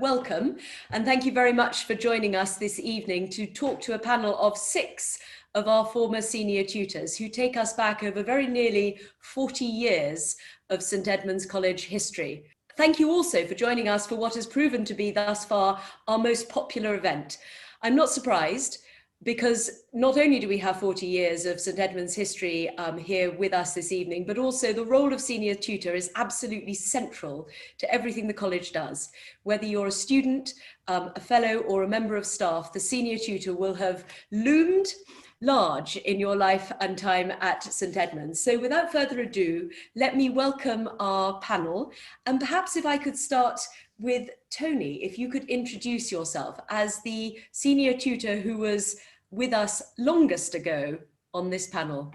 Welcome, and thank you very much for joining us this evening to talk to a panel of 6 of our former senior tutors who take us back over very nearly 40 years of St Edmunds College history. Thank you also for joining us for what has proven to be thus far our most popular event. I'm not surprised, because not only do we have 40 years of St Edmunds history here with us this evening, but also the role of senior tutor is absolutely central to everything the college does. Whether you're a student, a fellow, or a member of staff, the senior tutor will have loomed large in your life and time at St Edmunds. So without further ado, let me welcome our panel. And perhaps if I could start with Tony, if you could introduce yourself as the senior tutor who was with us longest ago on this panel.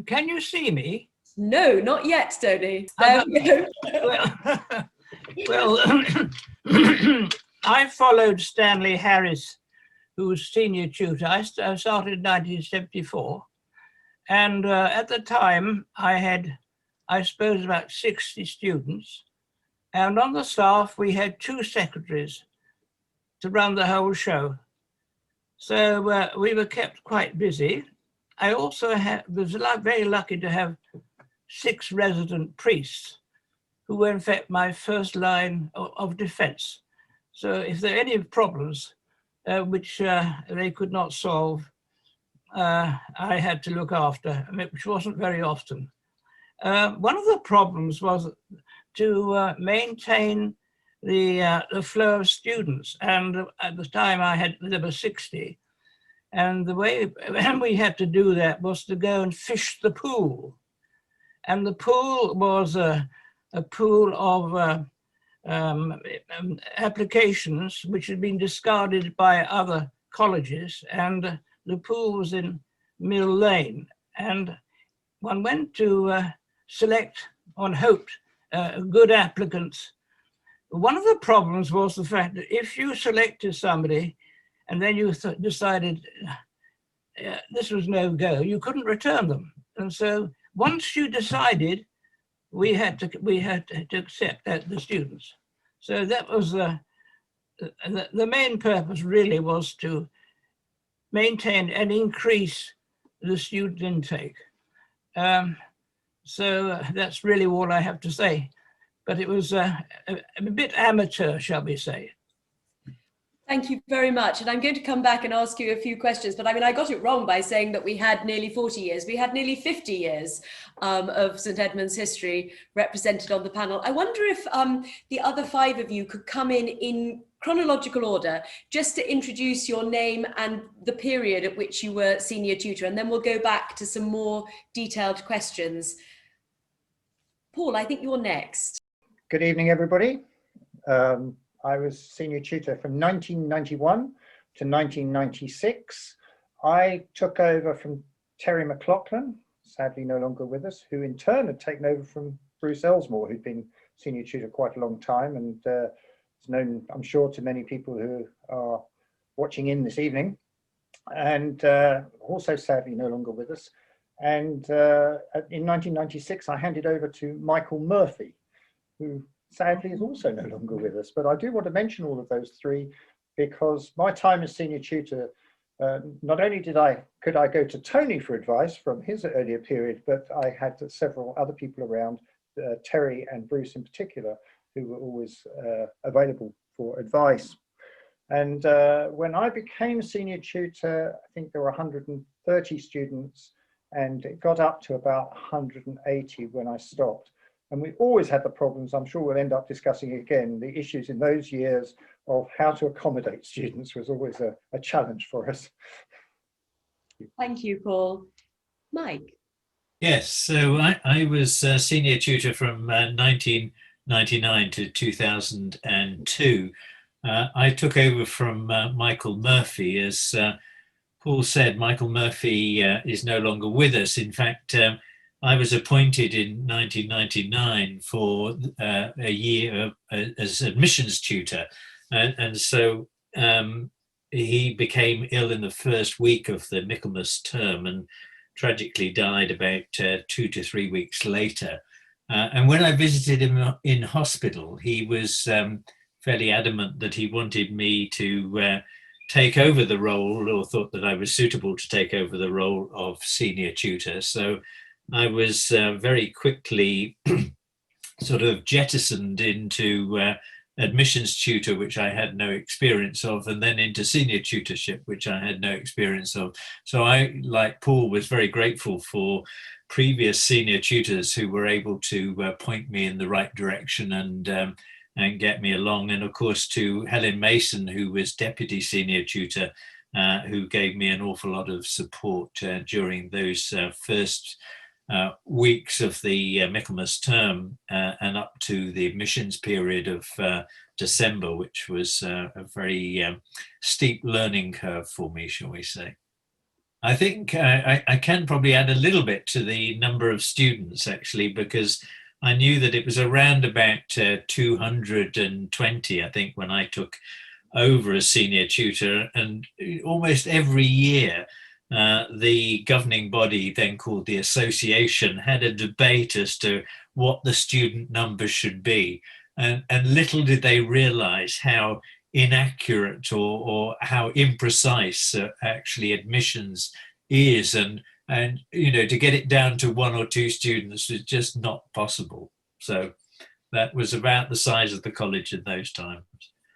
Can you see me? No, not yet, Tony. There we go. Well, I followed Stanley Harris, who was senior tutor. I started in 1974. And at the time, I had, I suppose, about 60 students. And on the staff, we had 2 secretaries to run the whole show. So we were kept quite busy. I also was very lucky to have 6 resident priests who were in fact my first line of defense. So if there are any problems which they could not solve, I had to look after, which wasn't very often. One of the problems was to maintain the flow of students. And at the time there were 60. And the way we had to do that was to go and fish the pool. And the pool was a pool of applications which had been discarded by other colleges. And the pool was in Mill Lane. And one went to select, one hoped, good applicants. One of the problems was the fact that if you selected somebody and then you decided this was no go, you couldn't return them. And so once you decided, we had to accept the students. So that was the main purpose really, was to maintain and increase the student intake. So that's really all I have to say. But it was a bit amateur, shall we say. Thank you very much. And I'm going to come back and ask you a few questions, but I mean, I got it wrong by saying that we had nearly 40 years. We had nearly 50 years of St Edmunds history represented on the panel. I wonder if the other 5 of you could come in chronological order, just to introduce your name and the period at which you were senior tutor, and then we'll go back to some more detailed questions. Paul, I think you're next. Good evening, everybody. I was senior tutor from 1991 to 1996. I took over from Terry McLaughlin, sadly no longer with us, who in turn had taken over from Bruce Elsmore, who'd been senior tutor quite a long time and is known, I'm sure, to many people who are watching in this evening, and also sadly no longer with us. And in 1996, I handed over to Michael Murphy, who sadly is also no longer with us. But I do want to mention all of those 3 because my time as senior tutor, not only could I go to Tony for advice from his earlier period, but I had several other people around, Terry and Bruce in particular, who were always available for advice. And when I became senior tutor, I think there were 130 students, and it got up to about 180 when I stopped. And we always had the problems, I'm sure we'll end up discussing again, the issues in those years of how to accommodate students was always a challenge for us. Thank you, Paul. Mike? Yes, so I was senior tutor from 1999 to 2002. I took over from Michael Murphy. As Paul said, Michael Murphy is no longer with us. In fact, I was appointed in 1999 for a year as admissions tutor. And so he became ill in the first week of the Michaelmas term and tragically died about 2 to 3 weeks later. And when I visited him in hospital, he was fairly adamant that he wanted me to take over the role, or thought that I was suitable to take over the role of senior tutor. So I was very quickly sort of jettisoned into admissions tutor, which I had no experience of, and then into senior tutorship, which I had no experience of. So I, like Paul, was very grateful for previous senior tutors who were able to point me in the right direction and get me along. And of course to Helen Mason, who was deputy senior tutor, who gave me an awful lot of support during those first weeks of the Michaelmas term and up to the admissions period of December, which was a very steep learning curve for me, shall we say. I think I can probably add a little bit to the number of students, actually, because I knew that it was around about 220, I think, when I took over as senior tutor, and almost every year the governing body, then called the association, had a debate as to what the student numbers should be. And little did they realize how inaccurate or how imprecise actually admissions is. And you know, to get it down to 1 or 2 students is just not possible. So that was about the size of the college in those times.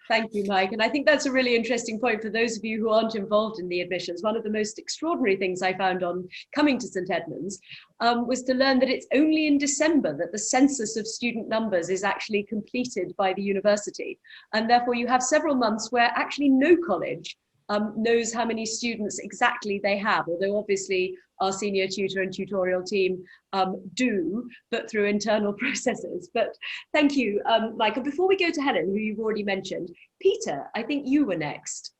Thank you, Mike. And I think that's a really interesting point for those of you who aren't involved in the admissions. One of the most extraordinary things I found on coming to St Edmunds was to learn that it's only in December that the census of student numbers is actually completed by the university. And therefore you have several months where actually no college knows how many students exactly they have, although obviously our senior tutor and tutorial team do, but through internal processes. But thank you, Mike. And before we go to Helen, who you've already mentioned, Peter, I think you were next.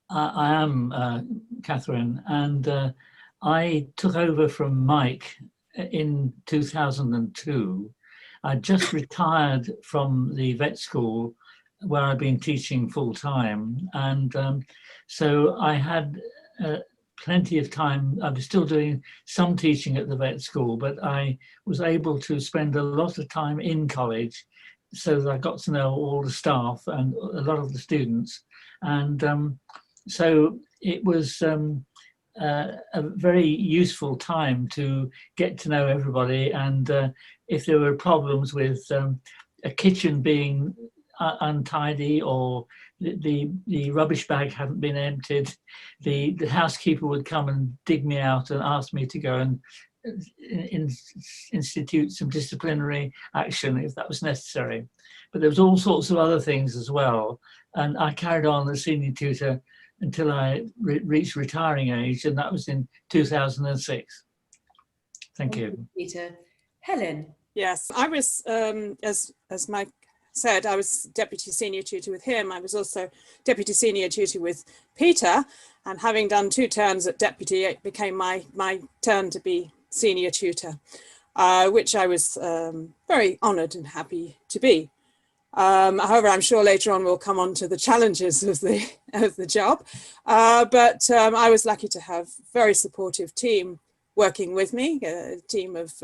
I am, Catherine, and I took over from Mike in 2002. I just retired from the vet school where I've been teaching full time, and so I had plenty of time. I was still doing some teaching at the vet school, but I was able to spend a lot of time in college, so that I got to know all the staff and a lot of the students. And so it was a very useful time to get to know everybody. And if there were problems with a kitchen being untidy, or the rubbish bag hadn't been emptied, the housekeeper would come and dig me out and ask me to go and institute some disciplinary action if that was necessary. But there was all sorts of other things as well, and I carried on as senior tutor until I reached retiring age, and that was in 2006. Thank you, Peter. Helen. Yes, I was, as Mike said, I was deputy senior tutor with him. I was also deputy senior tutor with Peter, and having done 2 terms at deputy, it became my turn to be senior tutor, which I was very honoured and happy to be. However, I'm sure later on we'll come on to the challenges of the job, but I was lucky to have a very supportive team working with me, a team of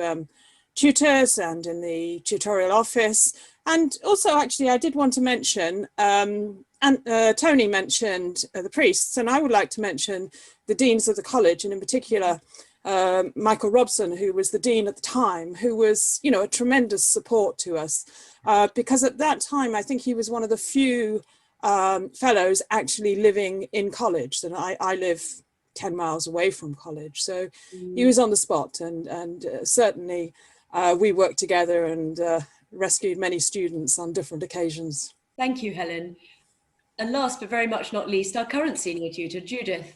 tutors and in the tutorial office. And also, actually, I did want to mention, Tony mentioned the priests, and I would like to mention the deans of the college, and in particular, Michael Robson, who was the dean at the time, who was, you know, a tremendous support to us, because at that time, I think he was one of the few fellows actually living in college, and I live 10 miles away from college. So he was on the spot, and certainly we worked together and rescued many students on different occasions. Thank you, Helen. And last but very much not least, our current senior tutor, Judith.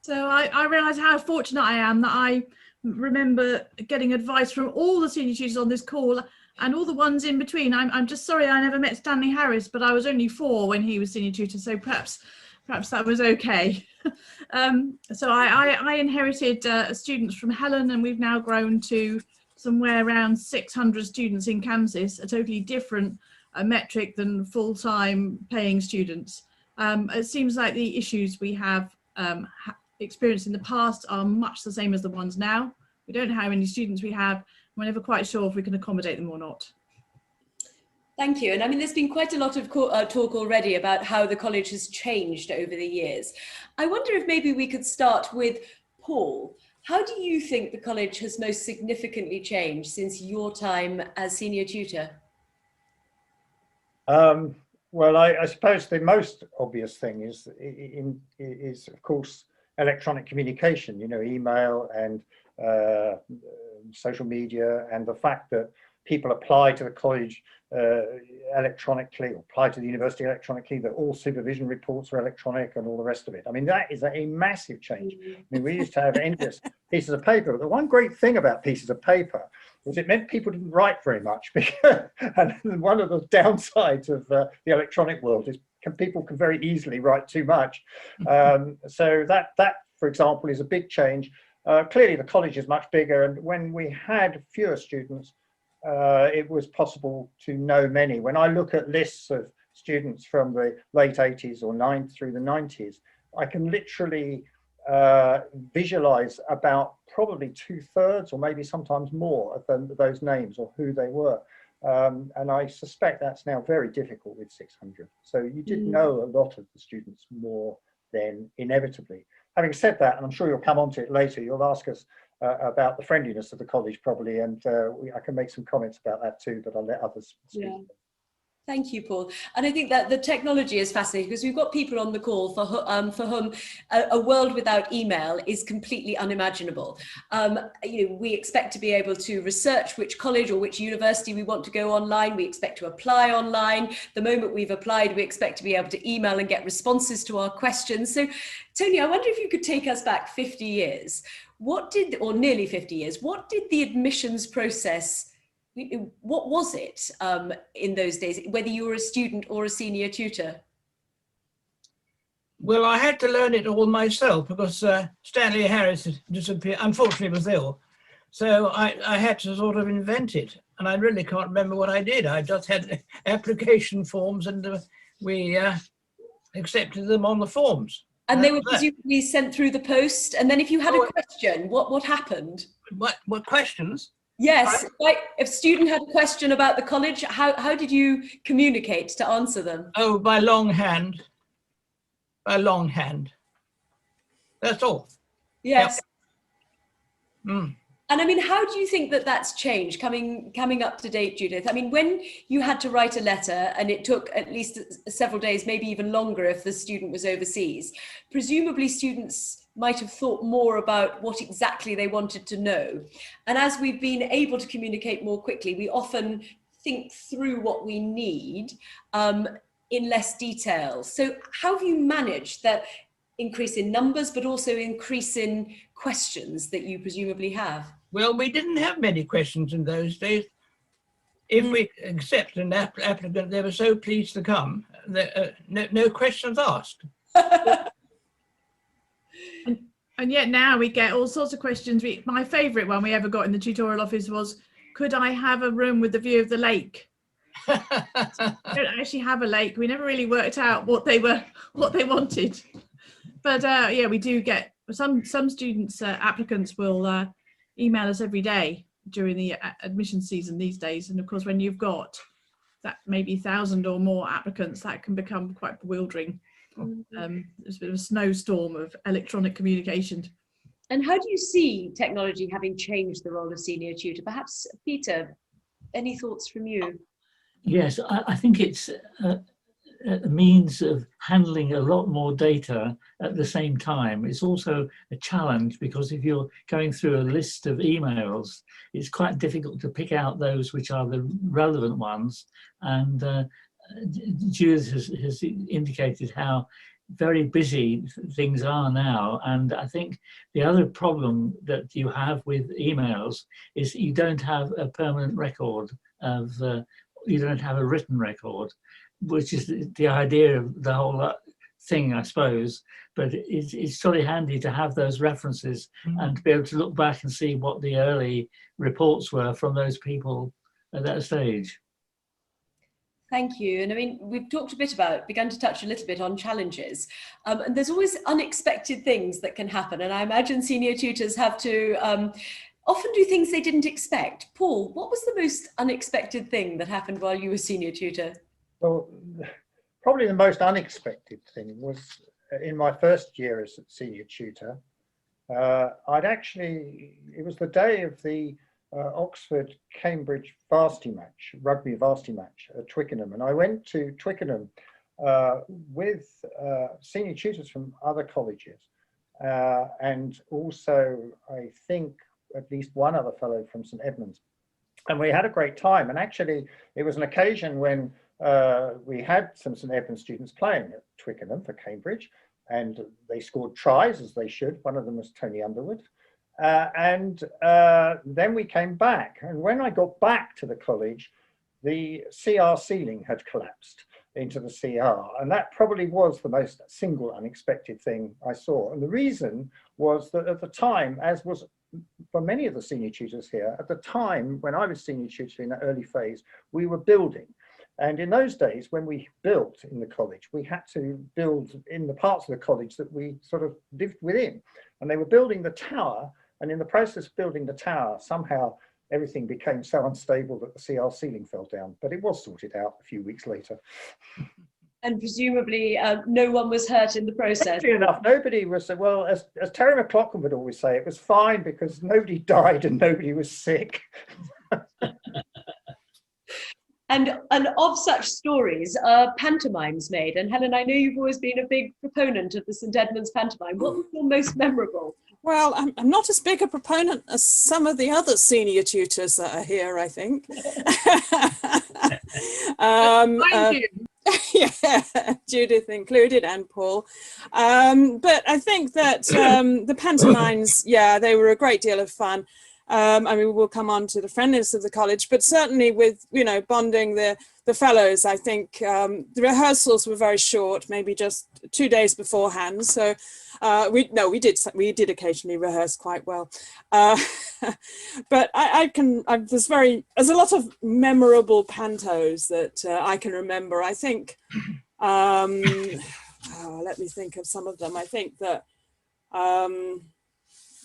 So I realise how fortunate I am that I remember getting advice from all the senior tutors on this call and all the ones in between. I'm just sorry I never met Stanley Harris, but I was only 4 when he was senior tutor, so perhaps that was okay. So I inherited students from Helen, and we've now grown to somewhere around 600 students in Kansas, a totally different metric than full-time paying students. It seems like the issues we have experienced in the past are much the same as the ones now. We don't know how many students we have. We're never quite sure if we can accommodate them or not. Thank you. And I mean, there's been quite a lot of talk already about how the college has changed over the years. I wonder if maybe we could start with Paul. How do you think the college has most significantly changed since your time as senior tutor? Well, I suppose the most obvious thing is of course, electronic communication, you know, email and social media, and the fact that people apply to the college electronically, or apply to the university electronically, that all supervision reports are electronic and all the rest of it. I mean, that is a massive change. I mean, we used to have endless pieces of paper. But the one great thing about pieces of paper was it meant people didn't write very much. And one of the downsides of the electronic world is people can very easily write too much. So that, for example, is a big change. Clearly, the college is much bigger, and when we had fewer students, it was possible to know many. When I look at lists of students from the late 80s or through the 90s, I can literally visualize about probably 2/3 or maybe sometimes more of those names or who they were. And I suspect that's now very difficult with 600. So you did know a lot of the students more then, inevitably. Having said that, and I'm sure you'll come on to it later, you'll ask us about the friendliness of the college probably, and I can make some comments about that too, but I'll let others speak. Yeah. Thank you, Paul. And I think that the technology is fascinating, because we've got people on the call for whom a world without email is completely unimaginable. You know, we expect to be able to research which college or which university we want to go online. We expect to apply online. The moment we've applied, we expect to be able to email and get responses to our questions. So, Tony, I wonder if you could take us back 50 years. Or nearly 50 years, what did the admissions process, what was it in those days, whether you were a student or a senior tutor? Well, I had to learn it all myself because Stanley Harris disappeared, unfortunately was ill. So I had to sort of invent it. And I really can't remember what I did. I just had application forms, and we accepted them on the forms. And they were presumably sent through the post. And then if you had a question, what happened? What questions? Yes, like if a student had a question about the college, how did you communicate to answer them? Oh, by longhand. By longhand. That's all. Yes. Yep. And I mean, how do you think that that's changed, coming up to date, Judith? I mean, when you had to write a letter and it took at least several days, maybe even longer if the student was overseas, presumably students might have thought more about what exactly they wanted to know. And as we've been able to communicate more quickly, we often think through what we need in less detail. So how have you managed that increase in numbers, but also increase in questions that you presumably have? Well, we didn't have many questions in those days. If we accept an applicant, they were so pleased to come, no questions asked. And yet now we get all sorts of questions. My favourite one we ever got in the tutorial office was, could I have a room with the view of the lake? We don't actually have a lake. We never really worked out what they wanted. But yeah, we do get some students, applicants will email us every day during the admission season these days. And of course, when you've got that maybe 1,000 or more applicants, that can become quite bewildering. There's a bit of a snowstorm of electronic communication. And how do you see technology having changed the role of senior tutor? Perhaps, Peter, any thoughts from you? Yes, I think it's a means of handling a lot more data at the same time. It's also a challenge because if you're going through a list of emails, it's quite difficult to pick out those which are the relevant ones. And Judith has indicated how very busy things are now. And I think the other problem that you have with emails is you don't have a permanent record of, you don't have a written record, which is the idea of the whole thing, I suppose. But it's sort of handy to have those references and to be able to look back and see what the early reports were from those people at that stage. Thank you. And I mean, we've talked a bit begun to touch a little bit on challenges. And there's always unexpected things that can happen. And I imagine senior tutors have to often do things they didn't expect. Paul, what was the most unexpected thing that happened while you were senior tutor? Well, probably the most unexpected thing was in my first year as senior tutor. It was the day of the Oxford-Cambridge varsity match, rugby varsity match at Twickenham. And I went to Twickenham with senior tutors from other colleges. And also, I think, at least one other fellow from St Edmunds. And we had a great time. And actually, it was an occasion when we had some St Edmunds students playing at Twickenham for Cambridge. And they scored tries, as they should. One of them was Tony Underwood. Then we came back. And when I got back to the college, the CR ceiling had collapsed into the CR. And that probably was the most single unexpected thing I saw. And the reason was that at the time, as was for many of the senior tutors here, at the time when I was senior tutor in that early phase, we were building. And in those days, when we built in the college, we had to build in the parts of the college that we sort of lived within. And they were building the tower. And in the process of building the tower, somehow everything became so unstable that the CR ceiling fell down. But it was sorted out a few weeks later. And presumably no one was hurt in the process. Actually enough, nobody was, well, as Terry McLaughlin would always say, it was fine because nobody died and nobody was sick. And of such stories, pantomimes made. And Helen, I know you've always been a big proponent of the St Edmunds pantomime. What was your most memorable? Well, I'm not as big a proponent as some of the other senior tutors that are here, I think. Thank you. Yeah, Judith included and Paul. But I think that the pantomimes, yeah, they were a great deal of fun. I mean, we'll come on to the friendliness of the college, but certainly with, you know, bonding the fellows, I think the rehearsals were very short, maybe just 2 days beforehand. So we did occasionally rehearse quite well. But there's a lot of memorable pantos that I can remember. I think, let me think of some of them. I think that,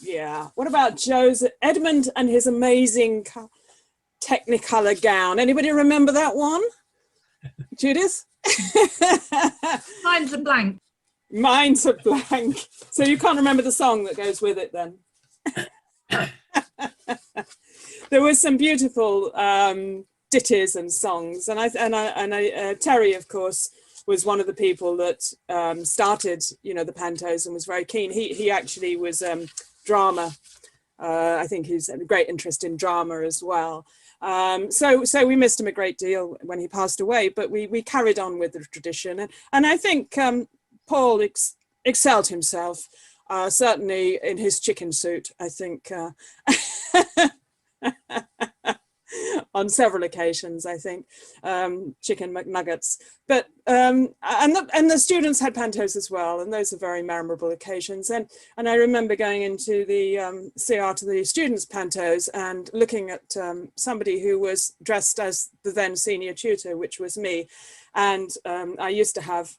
yeah. What about Edmund and his amazing Technicolor gown? Anybody remember that one? Judith? Mine's a blank. Mine's a blank. So you can't remember the song that goes with it then? There were some beautiful ditties and songs, and Terry, of course, was one of the people that started, you know, the pantos and was very keen. He actually was drama. I think he's had a great interest in drama as well. So we missed him a great deal when he passed away, but we carried on with the tradition. And I think Paul excelled himself, certainly in his chicken suit, I think, on several occasions, I think, chicken McNuggets. But and the students had pantos as well, and those are very memorable occasions. And I remember going into the CR to the students' pantos and looking at somebody who was dressed as the then senior tutor, which was me. And I used to have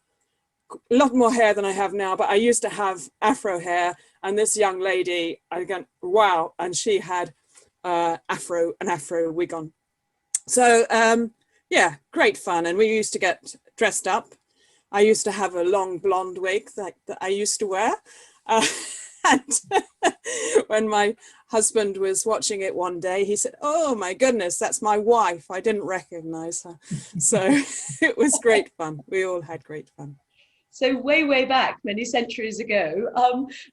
a lot more hair than I have now, but I used to have afro hair. And this young lady, I go, wow, and she had an afro wig on. So yeah, great fun. And we used to get dressed up. I used to have a long blonde wig that I used to wear. And when my husband was watching it one day, he said, "Oh my goodness, that's my wife. I didn't recognize her." So it was great fun. We all had great fun. So way back, many centuries ago.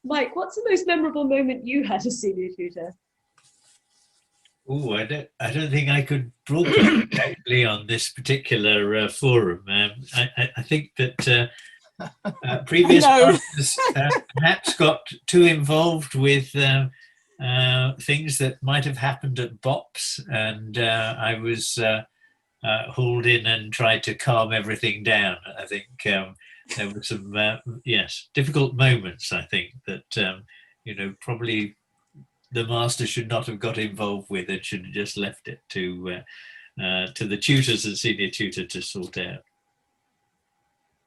Mike, what's the most memorable moment you had as senior tutor? Oh, I don't think I could draw directly on this particular forum. I think that previous partners perhaps got too involved with things that might have happened at BOPs, and I was hauled in and tried to calm everything down. I think there were some difficult moments. I think that you know, probably the master should not have got involved with it, should have just left it to the tutors and senior tutor to sort out.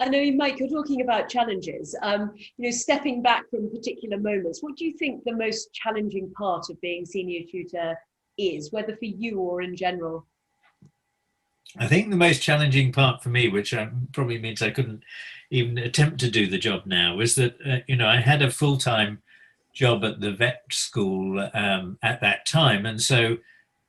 I know, Mike, you're talking about challenges, stepping back from particular moments. What do you think the most challenging part of being senior tutor is, whether for you or in general? I think the most challenging part for me, which probably means I couldn't even attempt to do the job now, was that, I had a full-time job at the vet school at that time. And so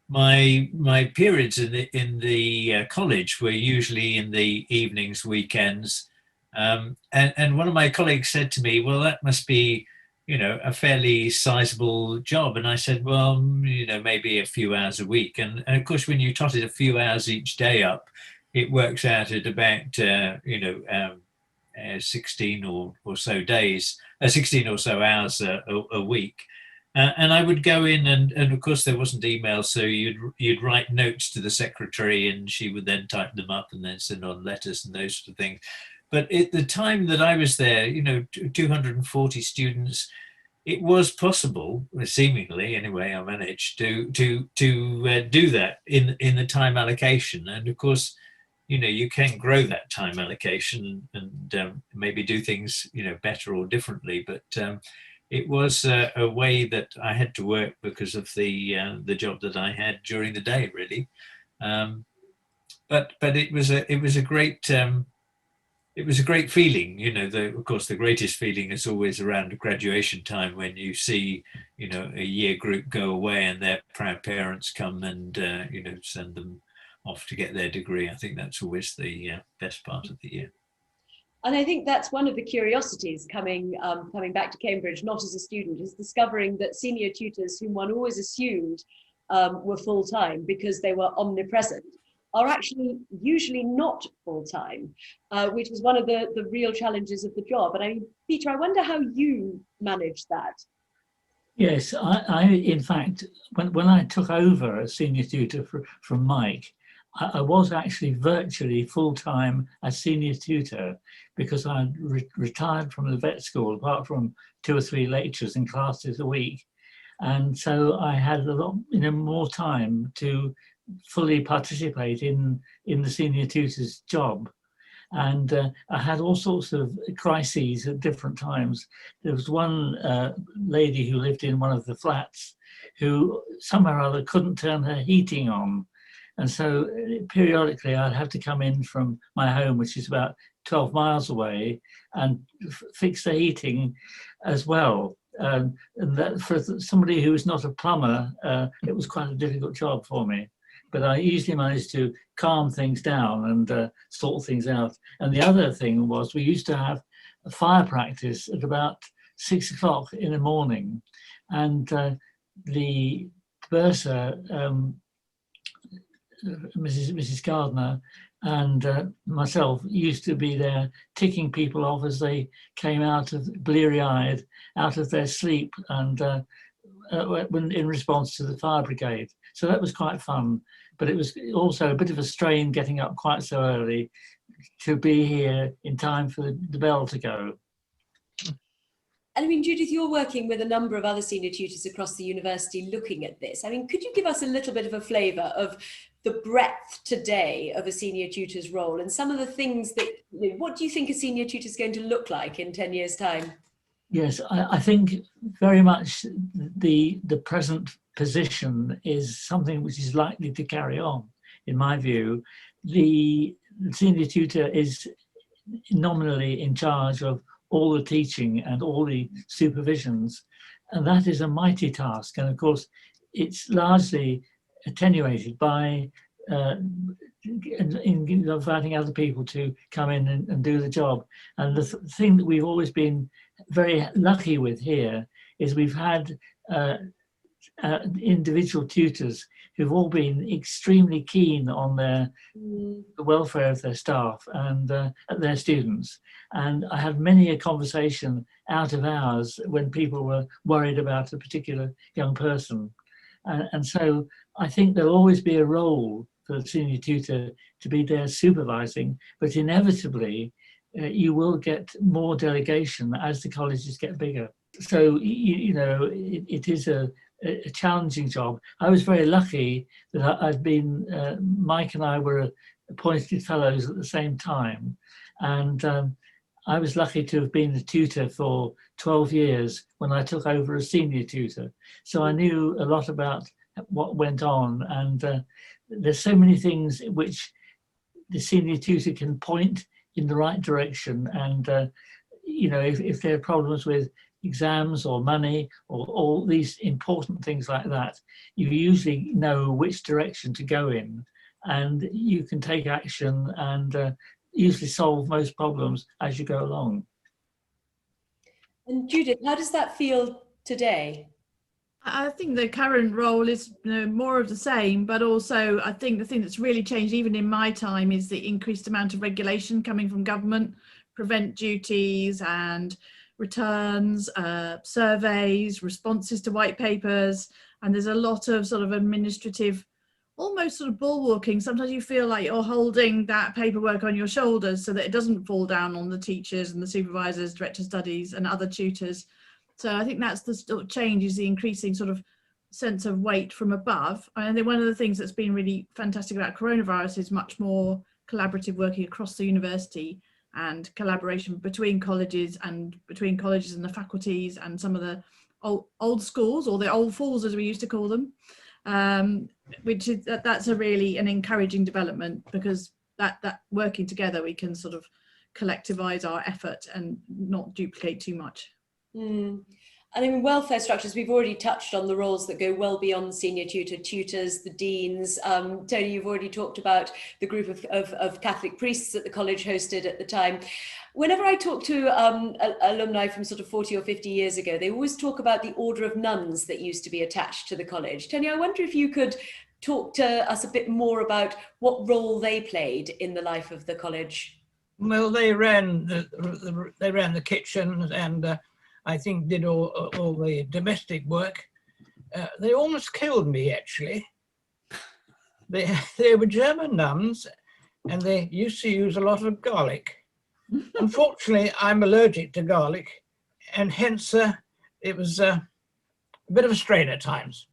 my periods in the college were usually in the evenings, weekends, and one of my colleagues said to me, "Well, that must be, a fairly sizable job." And I said, "Well, maybe a few hours a week." And of course, when you tot it a few hours each day up, it works out at about 16 or so days, 16 or so hours a week. And I would go in, and of course there wasn't email, so you'd write notes to the secretary, and she would then type them up and then send on letters and those sort of things. But at the time that I was there, 240 students, it was possible, seemingly anyway, I managed to do that in the time allocation. And of course, you can grow that time allocation and maybe do things, better or differently. But it was a way that I had to work because of the job that I had during the day, really. But it was a great feeling. Of course, the greatest feeling is always around graduation time, when you see, a year group go away and their proud parents come and send them off to get their degree. I think that's always the best part of the year. And I think that's one of the curiosities coming back to Cambridge, not as a student, is discovering that senior tutors, whom one always assumed were full-time because they were omnipresent, are actually usually not full-time, which was one of the real challenges of the job. And Peter, I wonder how you managed that. Yes, I in fact, when I took over as senior tutor from Mike, I was actually virtually full-time as senior tutor, because I retired from the vet school, apart from 2 or 3 lectures and classes a week. And so I had a lot, more time to fully participate in the senior tutor's job. And I had all sorts of crises at different times. There was one lady who lived in one of the flats who somehow or other couldn't turn her heating on. And so periodically I'd have to come in from my home, which is about 12 miles away, and fix the heating as well. And that, for somebody who was not a plumber, it was quite a difficult job for me. But I easily managed to calm things down and sort things out. And the other thing was, we used to have a fire practice at about 6 o'clock in the morning. And the bursar, Mrs. Gardner, and myself used to be there ticking people off as they came out of bleary-eyed, out of their sleep, and in response to the fire brigade. So that was quite fun, but it was also a bit of a strain getting up quite so early to be here in time for the bell to go. And Judith, you're working with a number of other senior tutors across the university looking at this. Could you give us a little bit of a flavour of the breadth today of a senior tutor's role, and some of the things that, what do you think a senior tutor is going to look like in 10 years' time? Yes, I think very much the present position is something which is likely to carry on, in my view. The senior tutor is nominally in charge of all the teaching and all the supervisions, and that is a mighty task. And of course, it's largely attenuated by inviting other people to come in and do the job. And the thing that we've always been very lucky with here is we've had individual tutors who've all been extremely keen on the welfare of their staff and their students. And I had many a conversation out of hours when people were worried about a particular young person. And so I think there'll always be a role for the senior tutor to be there supervising, but inevitably you will get more delegation as the colleges get bigger. So, it is a challenging job. I was very lucky that I'd been, Mike and I were appointed fellows at the same time. And I was lucky to have been a tutor for 12 years when I took over as senior tutor. So I knew a lot about what went on, and there's so many things which the senior tutor can point in the right direction. And you know, if there are problems with exams or money or all these important things like that, you usually know which direction to go in, and you can take action and usually solve most problems as you go along. And Judith, how does that feel today? I think the current role is, you know, more of the same, but also I think the thing that's really changed even in my time is the increased amount of regulation coming from government, prevent duties and returns, surveys, responses to white papers, and there's a lot of sort of administrative, almost sort of bulwarking. Sometimes you feel like you're holding that paperwork on your shoulders so that it doesn't fall down on the teachers and the supervisors, director of studies and other tutors. So I think that's the sort of change, is the increasing sort of sense of weight from above. And then one of the things that's been really fantastic about coronavirus is much more collaborative working across the university and collaboration between colleges and between colleges and the faculties and some of the old schools, or the old fools as we used to call them, which is that's a really an encouraging development, because that working together we can sort of collectivize our effort and not duplicate too much. And I mean, welfare structures, we've already touched on the roles that go well beyond senior tutors, the deans. Tony, you've already talked about the group of Catholic priests that the college hosted at the time. Whenever I talk to alumni from sort of 40 or 50 years ago, they always talk about the order of nuns that used to be attached to the college. Tony, I wonder if you could talk to us a bit more about what role they played in the life of the college. Well, they ran the kitchen, and I think did all the domestic work. They almost killed me, actually. They were German nuns, and they used to use a lot of garlic. Unfortunately, I'm allergic to garlic, and hence it was a bit of a strain at times.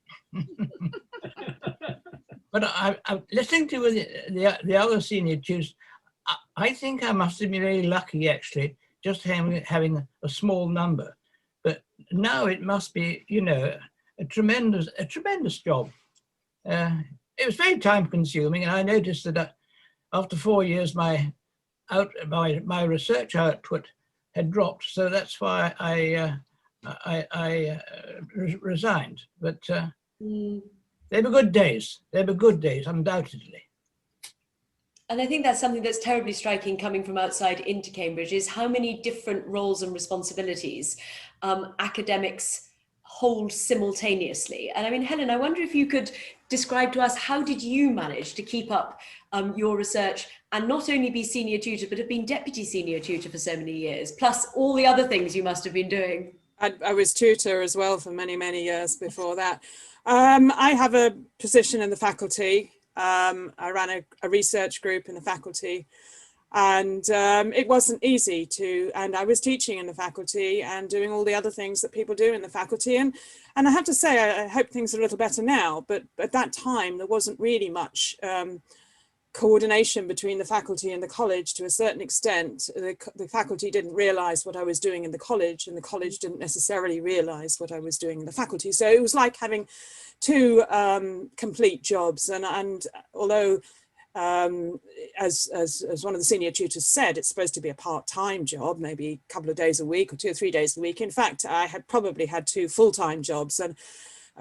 But I'm listening to the other senior tutors. I think I must have been very lucky, actually, just having a small number. But now it must be, you know, a tremendous job. It was very time consuming, and I noticed that after 4 years, my research output had dropped. So that's why I resigned. But they were good days. They were good days, undoubtedly. And I think that's something that's terribly striking coming from outside into Cambridge, is how many different roles and responsibilities academics hold simultaneously. And I mean, Helen, I wonder if you could describe to us, how did you manage to keep up your research and not only be senior tutor, but have been deputy senior tutor for so many years, plus all the other things you must have been doing? I was tutor as well for many, many years before that. I have a position in the faculty. I ran a research group in the faculty, and it wasn't easy and I was teaching in the faculty and doing all the other things that people do in the faculty. And I have to say, I hope things are a little better now, but at that time, there wasn't really much coordination between the faculty and the college. To a certain extent. The faculty didn't realize what I was doing in the college, and the college didn't necessarily realize what I was doing in the faculty. So it was like having two complete jobs. And although as one of the senior tutors said, it's supposed to be a part-time job, maybe a couple of days a week or 2 or 3 days a week. In fact, I had probably had 2 full-time jobs. And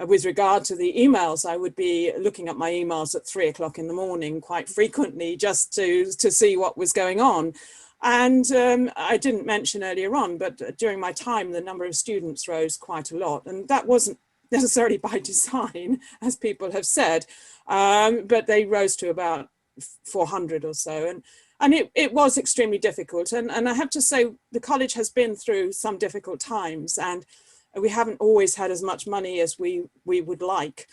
with regard to the emails, I would be looking at my emails at 3 o'clock in the morning quite frequently, just to see what was going on. And I didn't mention earlier on, but during my time, the number of students rose quite a lot. And that wasn't necessarily by design, as people have said, but they rose to about 400 or so. And it was extremely difficult. And I have to say, the college has been through some difficult times. And we haven't always had as much money as we would like.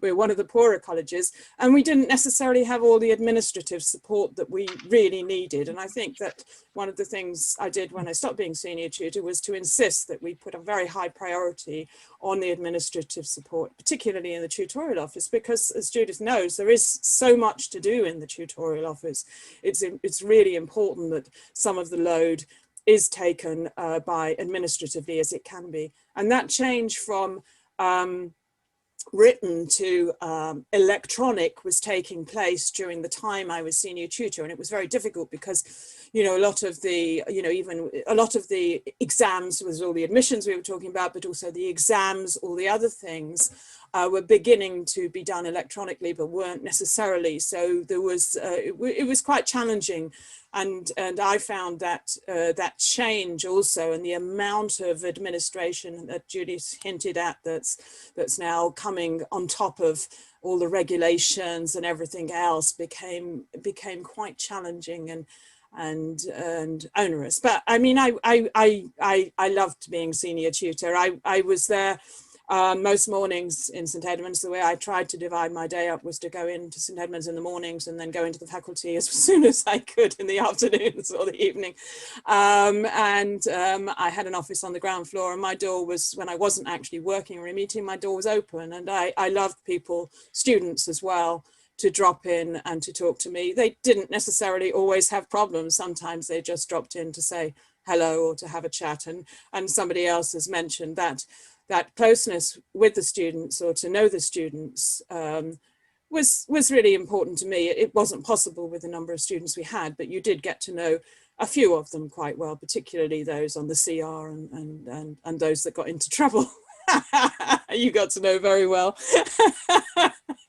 We're one of the poorer colleges, and we didn't necessarily have all the administrative support that we really needed. And I think that one of the things I did when I stopped being senior tutor was to insist that we put a very high priority on the administrative support, particularly in the tutorial office, because as Judith knows, there is so much to do in the tutorial office. It's really important that some of the load is taken by administratively as it can be. And that change from written to electronic was taking place during the time I was senior tutor, and it was very difficult because, you know, a lot of the exams, was all the admissions we were talking about, but also the exams, all the other things were beginning to be done electronically, but weren't necessarily. So there was it was quite challenging. And I found that that change also, and the amount of administration that Judy's hinted at that's now coming on top of all the regulations and everything else became quite challenging and onerous. But I mean, I loved being senior tutor. I was there most mornings in St Edmunds. The way I tried to divide my day up was to go into St Edmunds in the mornings and then go into the faculty as soon as I could in the afternoons or the evening. I had an office on the ground floor, and my door was, when I wasn't actually working or in a meeting, my door was open, and I loved people, students as well, to drop in and to talk to me. They didn't necessarily always have problems. Sometimes they just dropped in to say hello or to have a chat. And somebody else has mentioned that closeness with the students, or to know the students, was really important to me. It wasn't possible with the number of students we had, but you did get to know a few of them quite well, particularly those on the CR and those that got into trouble. You got to know very well.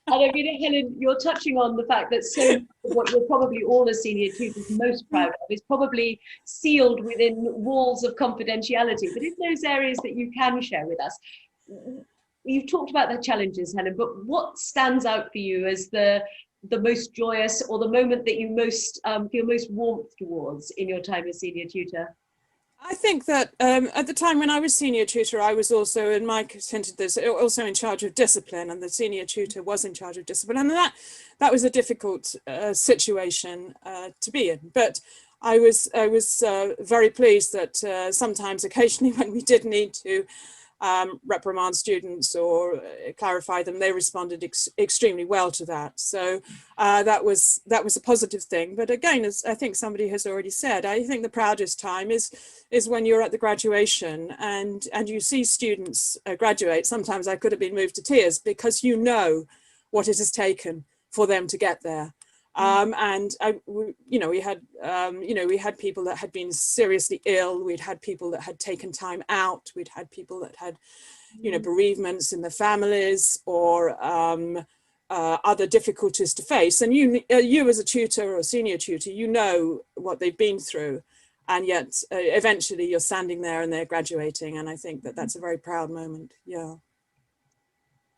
And I mean, Helen, you're touching on the fact that so much of what you're probably all as senior tutors most proud of is probably sealed within walls of confidentiality. But in those areas that you can share with us, you've talked about the challenges, Helen, but what stands out for you as the most joyous, or the moment that you most feel most warmth towards in your time as senior tutor? I think that at the time when I was senior tutor, I was also, and Mike hinted this, also in charge of discipline, and the senior tutor was in charge of discipline, and that was a difficult situation to be in. But I was very pleased that sometimes, occasionally, when we did need to reprimand students or clarify them, they responded extremely well to that. So that was a positive thing. But again, as I think somebody has already said, I think the proudest time is when you're at the graduation and you see students graduate. Sometimes I could have been moved to tears, because you know what it has taken for them to get there. We had people that had been seriously ill. We'd had people that had taken time out. We'd had people that had, bereavements in their families, or other difficulties to face. And you as a tutor or senior tutor, you know what they've been through, and yet eventually you're standing there and they're graduating. And I think that that's a very proud moment. Yeah.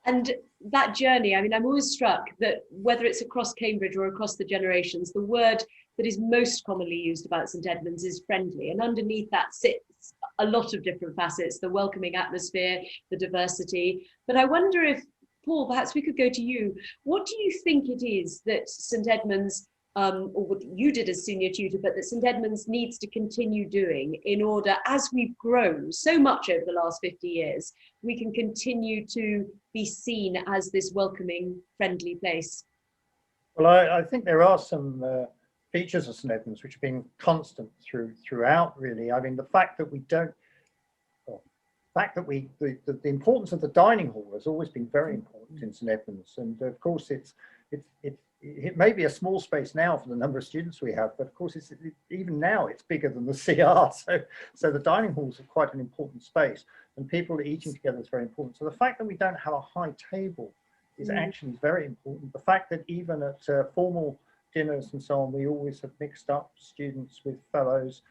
And that journey, I mean, I'm always struck that whether it's across Cambridge or across the generations, the word that is most commonly used about St Edmunds is friendly. And underneath that sits a lot of different facets, the welcoming atmosphere, the diversity. But I wonder if, Paul, perhaps we could go to you. What do you think it is that St Edmunds, or what you did as senior tutor, but that St Edmunds needs to continue doing in order, as we've grown so much over the last 50 years, we can continue to be seen as this welcoming, friendly place? Well, I think there are some features of St Edmunds which have been constant throughout, really. I mean, the fact that the importance of the dining hall has always been very important in St Edmunds, and of course it may be a small space now for the number of students we have, but of course even now it's bigger than the CR. So the dining halls are quite an important space, and people eating together is very important. So the fact that we don't have a high table is actually very important. The fact that even at formal dinners and so on, we always have mixed up students with fellows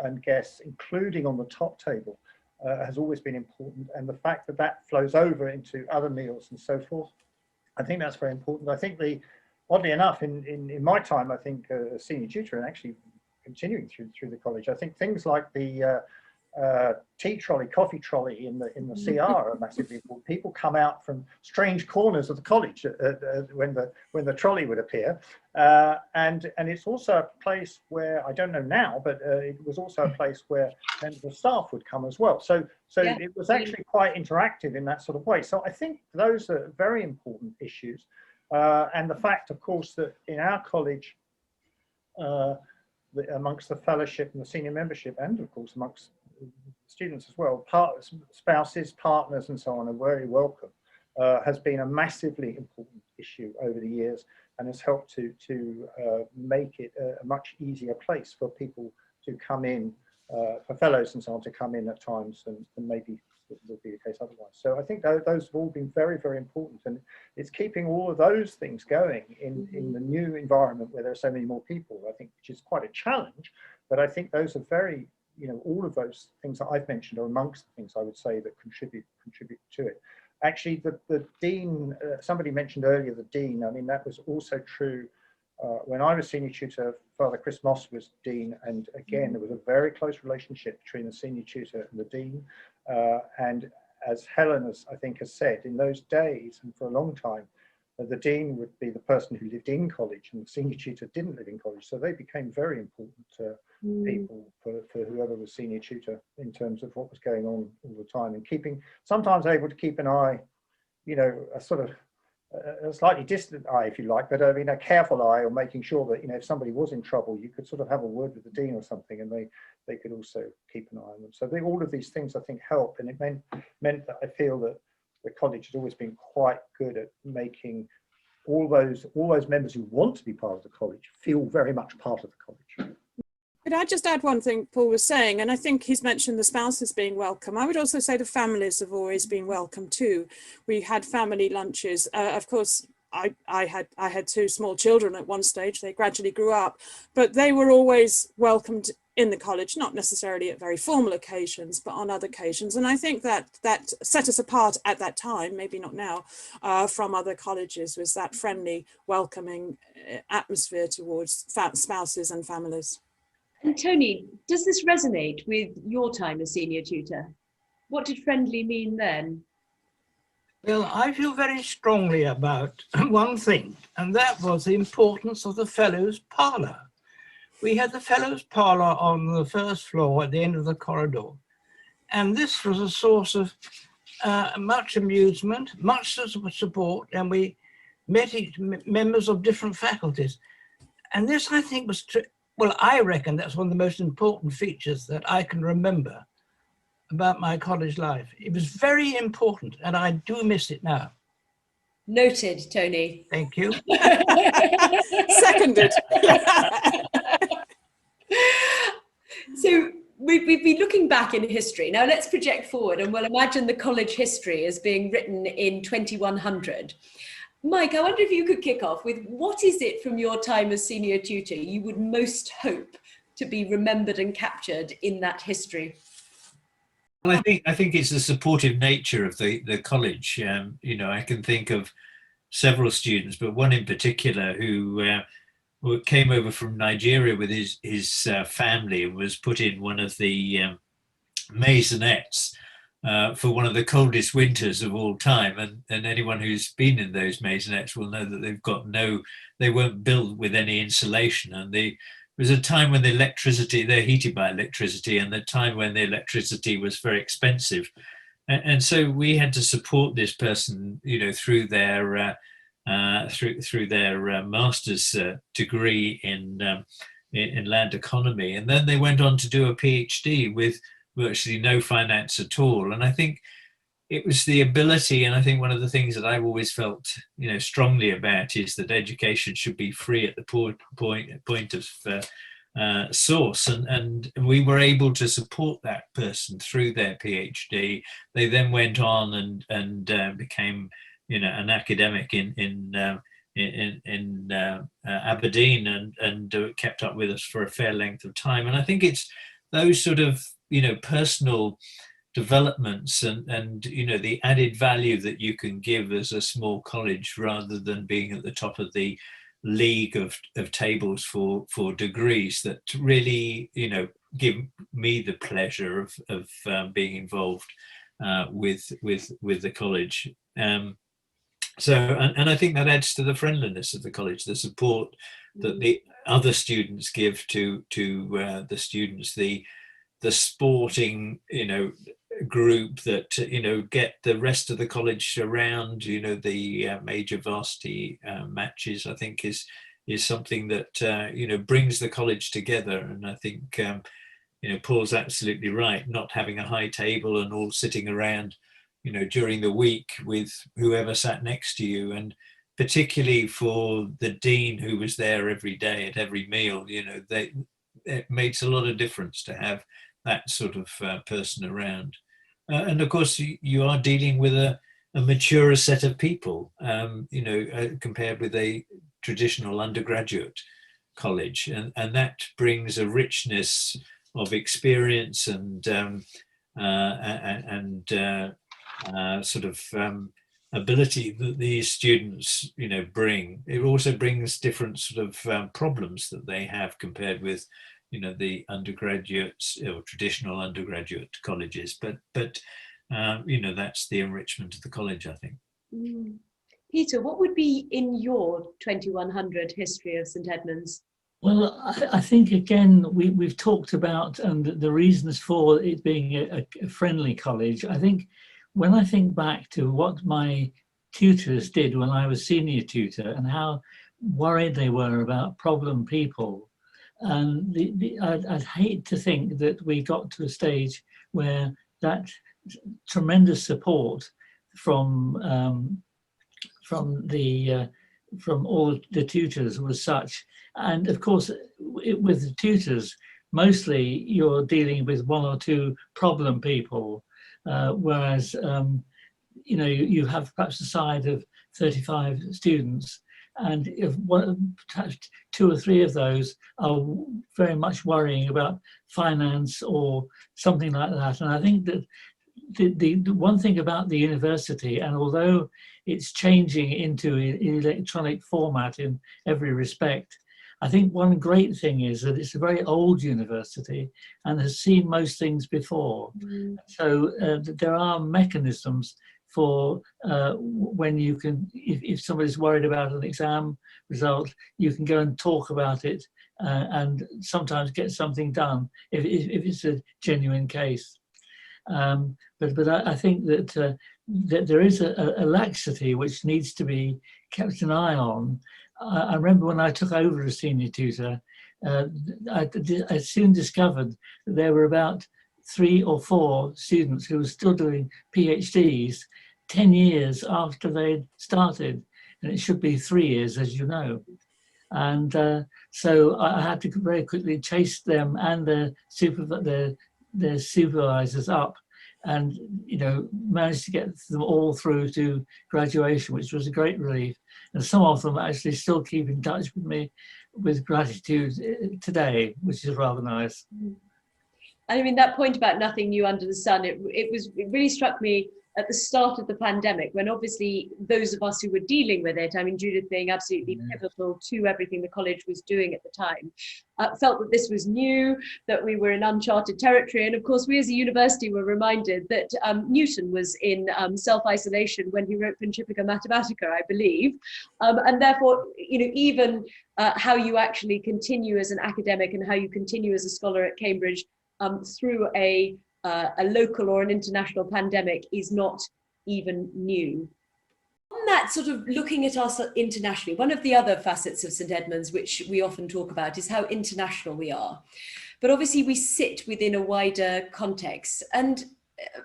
and guests, including on the top table, has always been important. And the fact that that flows over into other meals and so forth, I think that's very important. I think oddly enough, in my time, I think as senior tutor, and actually continuing through the college, I think things like the tea trolley, coffee trolley in the CR are massively important. People come out from strange corners of the college when the trolley would appear, and it's also a place where, I don't know now, but it was also a place where members of staff would come as well. So Yeah. it was actually quite interactive in that sort of way. So I think those are very important issues, and the fact, of course, that in our college, amongst the fellowship and the senior membership, and of course amongst students as well, spouses, partners and so on are very welcome, has been a massively important issue over the years, and has helped to make it a much easier place for people to come in, for fellows and so on to come in at times, and maybe it would be the case otherwise. So I think those have all been very, very important, and it's keeping all of those things going in the new environment where there are so many more people, I think, which is quite a challenge. But I think those are very, all of those things that I've mentioned are amongst the things I would say that contribute to it. Actually, the dean, somebody mentioned earlier the dean. I mean, that was also true when I was senior tutor. Father Chris Moss was dean, and again, there was a very close relationship between the senior tutor and the dean. And as Helen, I think, has said, in those days and for a long time, the dean would be the person who lived in college, and the senior tutor didn't live in college. So they became very important people for whoever was senior tutor in terms of what was going on all the time, and sometimes able to keep an eye, a sort of a slightly distant eye, if you like, but I mean a careful eye, or making sure that if somebody was in trouble, you could sort of have a word with the dean or something, and they could also keep an eye on them. So all of these things, I think, help, and it meant that I feel that the college has always been quite good at making all those members who want to be part of the college feel very much part of the college. Could I just add one thing Paul was saying, and I think he's mentioned the spouses being welcome. I would also say the families have always been welcome too. We had family lunches. Of course, I had two small children at one stage. They gradually grew up, but they were always welcomed in the college, not necessarily at very formal occasions, but on other occasions. And I think that set us apart at that time, maybe not now, from other colleges, was that friendly, welcoming atmosphere towards spouses and families. And Tony, does this resonate with your time as senior tutor? What did friendly mean then? Well, I feel very strongly about one thing, and that was the importance of the Fellows' Parlour. We had the Fellows' Parlour on the first floor at the end of the corridor, and this was a source of much amusement, much support, and we met members of different faculties. And this, I think, was well, I reckon that's one of the most important features that I can remember about my college life. It was very important, and I do miss it now. Noted, Tony. Thank you. Seconded. So we've been looking back in history. Now let's project forward, and we'll imagine the college history as being written in 2100. Mike, I wonder if you could kick off with, what is it from your time as senior tutor you would most hope to be remembered and captured in that history? Well, I think it's the supportive nature of the college. I can think of several students, but one in particular who came over from Nigeria with his family and was put in one of the maisonettes for one of the coldest winters of all time, and anyone who's been in those maisonettes will know that they weren't built with any insulation, and there was a time when they're heated by electricity, and the time when the electricity was very expensive, and so we had to support this person, through their master's degree in land economy, and then they went on to do a PhD with virtually no finance at all. And I think it was the ability, and I think one of the things that I've always felt, strongly about is that education should be free at the point of source. And we were able to support that person through their PhD. They then went on and became, an academic in Aberdeen and kept up with us for a fair length of time. And I think it's those sort of personal developments and the added value that you can give as a small college, rather than being at the top of the league of tables for degrees that really, you know, give me the pleasure of being involved with the college. So, and I think that adds to the friendliness of the college, the support that the other students give to the students, the sporting, you know, group that, you know, get the rest of the college around, you know, the major varsity matches, I think is something that, you know, brings the college together. And I think, you know, Paul's absolutely right, not having a high table and all sitting around, you know, during the week with whoever sat next to you. And particularly for the dean who was there every day at every meal, you know, it makes a lot of difference to have that sort of person around. And of course, you are dealing with a maturer set of people, you know, compared with a traditional undergraduate college. And that brings a richness of experience and sort of ability that these students, you know, bring. It also brings different sort of problems that they have compared with, you know, the undergraduates or traditional undergraduate colleges. But you know, that's the enrichment of the college, I think. Peter, what would be in your 2100 history of St Edmunds? Well, I think, again, we've talked about and the reasons for it being a friendly college. I think when I think back to what my tutors did when I was senior tutor and how worried they were about problem people, and I'd hate to think that we got to a stage where that tremendous support from all the tutors was such. And of course, with the tutors, mostly you're dealing with one or two problem people, whereas you know, you have perhaps a side of 35 students, and if perhaps 2 or 3 of those are very much worrying about finance or something like that. And I think that the one thing about the university, and although it's changing into an electronic format in every respect, I think one great thing is that it's a very old university and has seen most things before. So there are mechanisms for when you can, if somebody's worried about an exam result, you can go and talk about it and sometimes get something done if it's a genuine case. But I think that there is a laxity which needs to be kept an eye on. I remember when I took over as senior tutor, I soon discovered that there were about 3 or 4 students who were still doing PhDs 10 years after they'd started, and it should be 3 years, as you know. And so I had to very quickly chase them and their supervisors up, and, you know, managed to get them all through to graduation, which was a great relief. And some of them actually still keep in touch with me with gratitude today, which is rather nice. I mean, that point about nothing new under the sun, it really struck me at the start of the pandemic, when obviously those of us who were dealing with it, I mean, Judith being absolutely pivotal to everything the college was doing at the time, felt that this was new, that we were in uncharted territory. And of course, we as a university were reminded that Newton was in self-isolation when he wrote Principia Mathematica, I believe. And therefore, you know, even how you actually continue as an academic and how you continue as a scholar at Cambridge through a local or an international pandemic is not even new. On that sort of looking at us internationally, one of the other facets of St Edmunds, which we often talk about, is how international we are. But obviously we sit within a wider context. And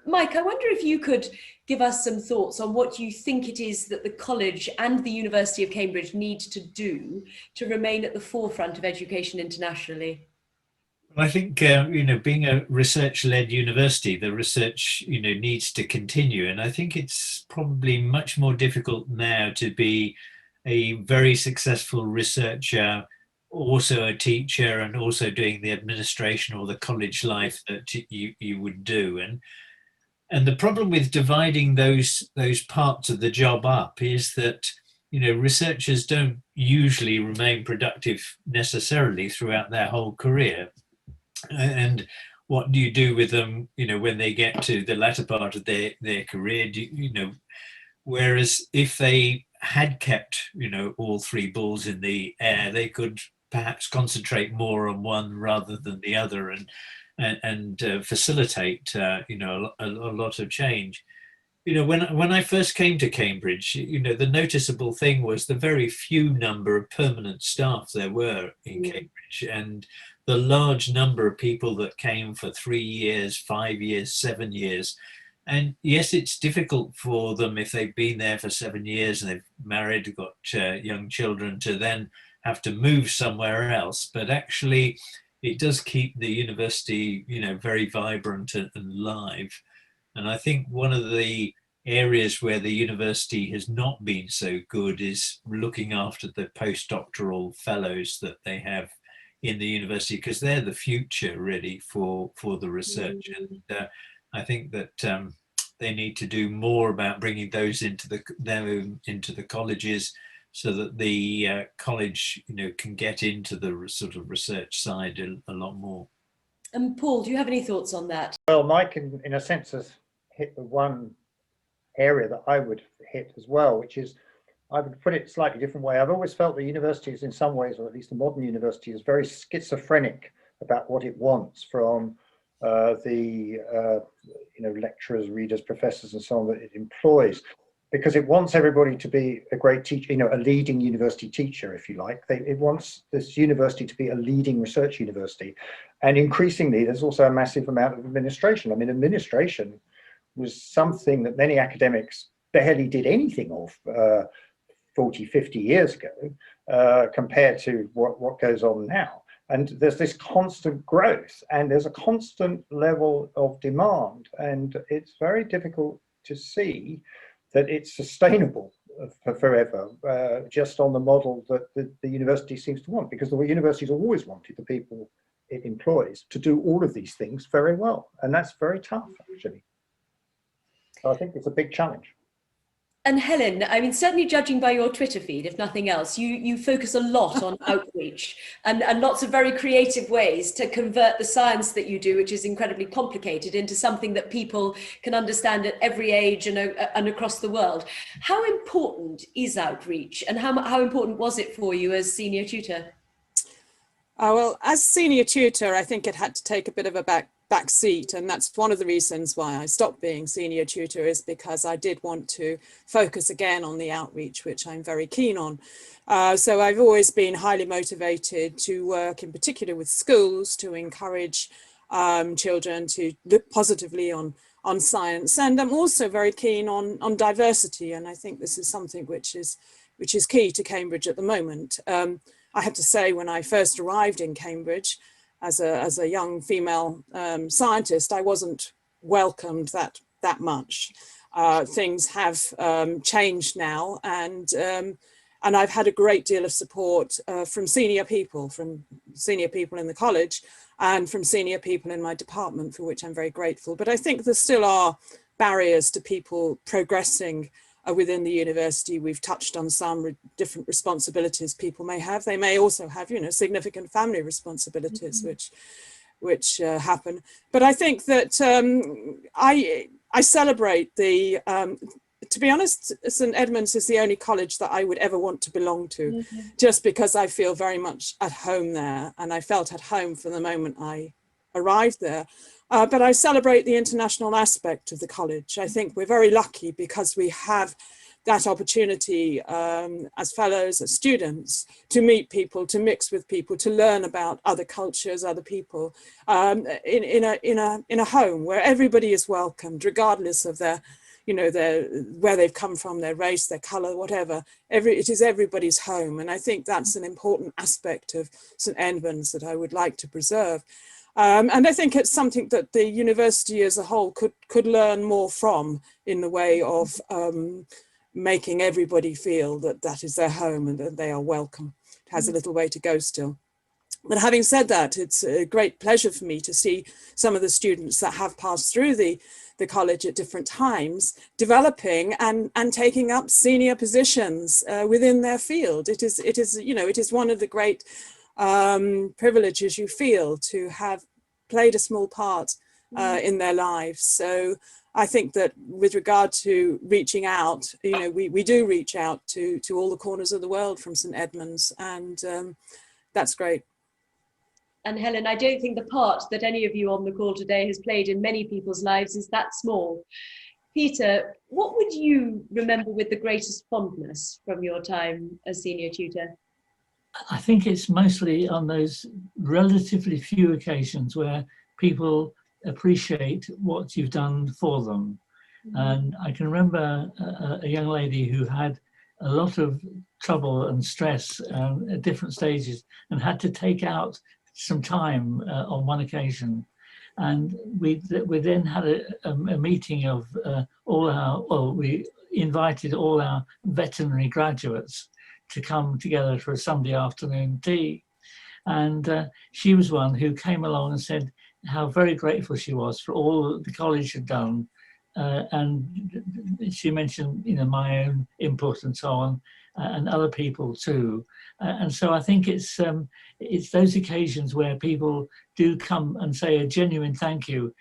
Mike, I wonder if you could give us some thoughts on what you think it is that the college and the University of Cambridge need to do to remain at the forefront of education internationally. I think, you know, being a research-led university, the research, you know, needs to continue. And I think it's probably much more difficult now to be a very successful researcher, also a teacher, and also doing the administration or the college life that you would do. And the problem with dividing those parts of the job up is that researchers don't usually remain productive necessarily throughout their whole career. And what do you do with them, when they get to the latter part of their career? Whereas if they had kept, all three balls in the air, they could perhaps concentrate more on one rather than the other, and facilitate, a lot of change. When I first came to Cambridge, the noticeable thing was the very few number of permanent staff there were in Cambridge, and the large number of people that came for 3 years, 5 years, 7 years. And yes, it's difficult for them if they've been there for 7 years and they've married, got young children, to then have to move somewhere else. But actually, it does keep the university, very vibrant and live. And I think one of the areas where the university has not been so good is looking after the postdoctoral fellows that they have in the university, because they're the future really for the research. And I think that they need to do more about bringing those into the colleges, so that the college can get into the sort of research side a lot more. And Paul, do you have any thoughts on that? Well, Mike, in a sense, has hit the one area that I would hit as well, which is, I would put it a slightly different way. I've always felt that universities in some ways, or at least the modern university, is very schizophrenic about what it wants from lecturers, readers, professors, and so on that it employs, because it wants everybody to be a great teacher, a leading university teacher, if you like. It wants this university to be a leading research university. And increasingly, there's also a massive amount of administration. I mean, administration was something that many academics barely did anything of 40, 50 years ago, compared to what goes on now. And there's this constant growth, and there's a constant level of demand, and it's very difficult to see that it's sustainable for forever, just on the model that the university seems to want, because the university's always wanted the people it employs to do all of these things very well, and that's very tough, actually. So I think it's a big challenge. And Helen, I mean, certainly judging by your Twitter feed, if nothing else, you focus a lot on outreach and lots of very creative ways to convert the science that you do, which is incredibly complicated, into something that people can understand at every age and across the world. How important is outreach, and how important was it for you as senior tutor? Well, as senior tutor, I think it had to take a bit of a back seat, and that's one of the reasons why I stopped being senior tutor, is because I did want to focus again on the outreach, which I'm very keen on. So I've always been highly motivated to work in particular with schools to encourage children to look positively on science, and I'm also very keen on diversity, and I think this is something which is key to Cambridge at the moment. I have to say, when I first arrived in Cambridge as a young female scientist, I wasn't welcomed that much. Things have changed now, and I've had a great deal of support from senior people in the college, and from senior people in my department, for which I'm very grateful. But I think there still are barriers to people progressing within the university. We've touched on some different responsibilities people may have. They may also have, significant family responsibilities, which happen. But I think that I celebrate to be honest, St Edmunds is the only college that I would ever want to belong to, just because I feel very much at home there, and I felt at home from the moment I arrived there. But I celebrate the international aspect of the college. I think we're very lucky because we have that opportunity as fellows, as students, to meet people, to mix with people, to learn about other cultures, other people, in a home where everybody is welcomed, regardless of their where they've come from, their race, their colour, whatever. It is everybody's home, and I think that's an important aspect of St Edmunds that I would like to preserve. And I think it's something that the university as a whole could learn more from, in the way of making everybody feel that is their home and that they are welcome. It has a little way to go still. But having said that, it's a great pleasure for me to see some of the students that have passed through the college at different times developing and taking up senior positions within their field. It is one of the great privileges you feel to have played a small part in their lives. So I think that with regard to reaching out, we do reach out to all the corners of the world from St Edmunds, and that's great. And Helen, I don't think the part that any of you on the call today has played in many people's lives is that small. Peter, what would you remember with the greatest fondness from your time as senior tutor? I think it's mostly on those relatively few occasions where people appreciate what you've done for them. And I can remember a young lady who had a lot of trouble and stress at different stages and had to take out some time on one occasion. And we then had a meeting of we invited all our veterinary graduates to come together for a Sunday afternoon tea. And she was one who came along and said how very grateful she was for all that the college had done. And she mentioned, my own input and so on, and other people too. And so I think it's those occasions where people do come and say a genuine thank you.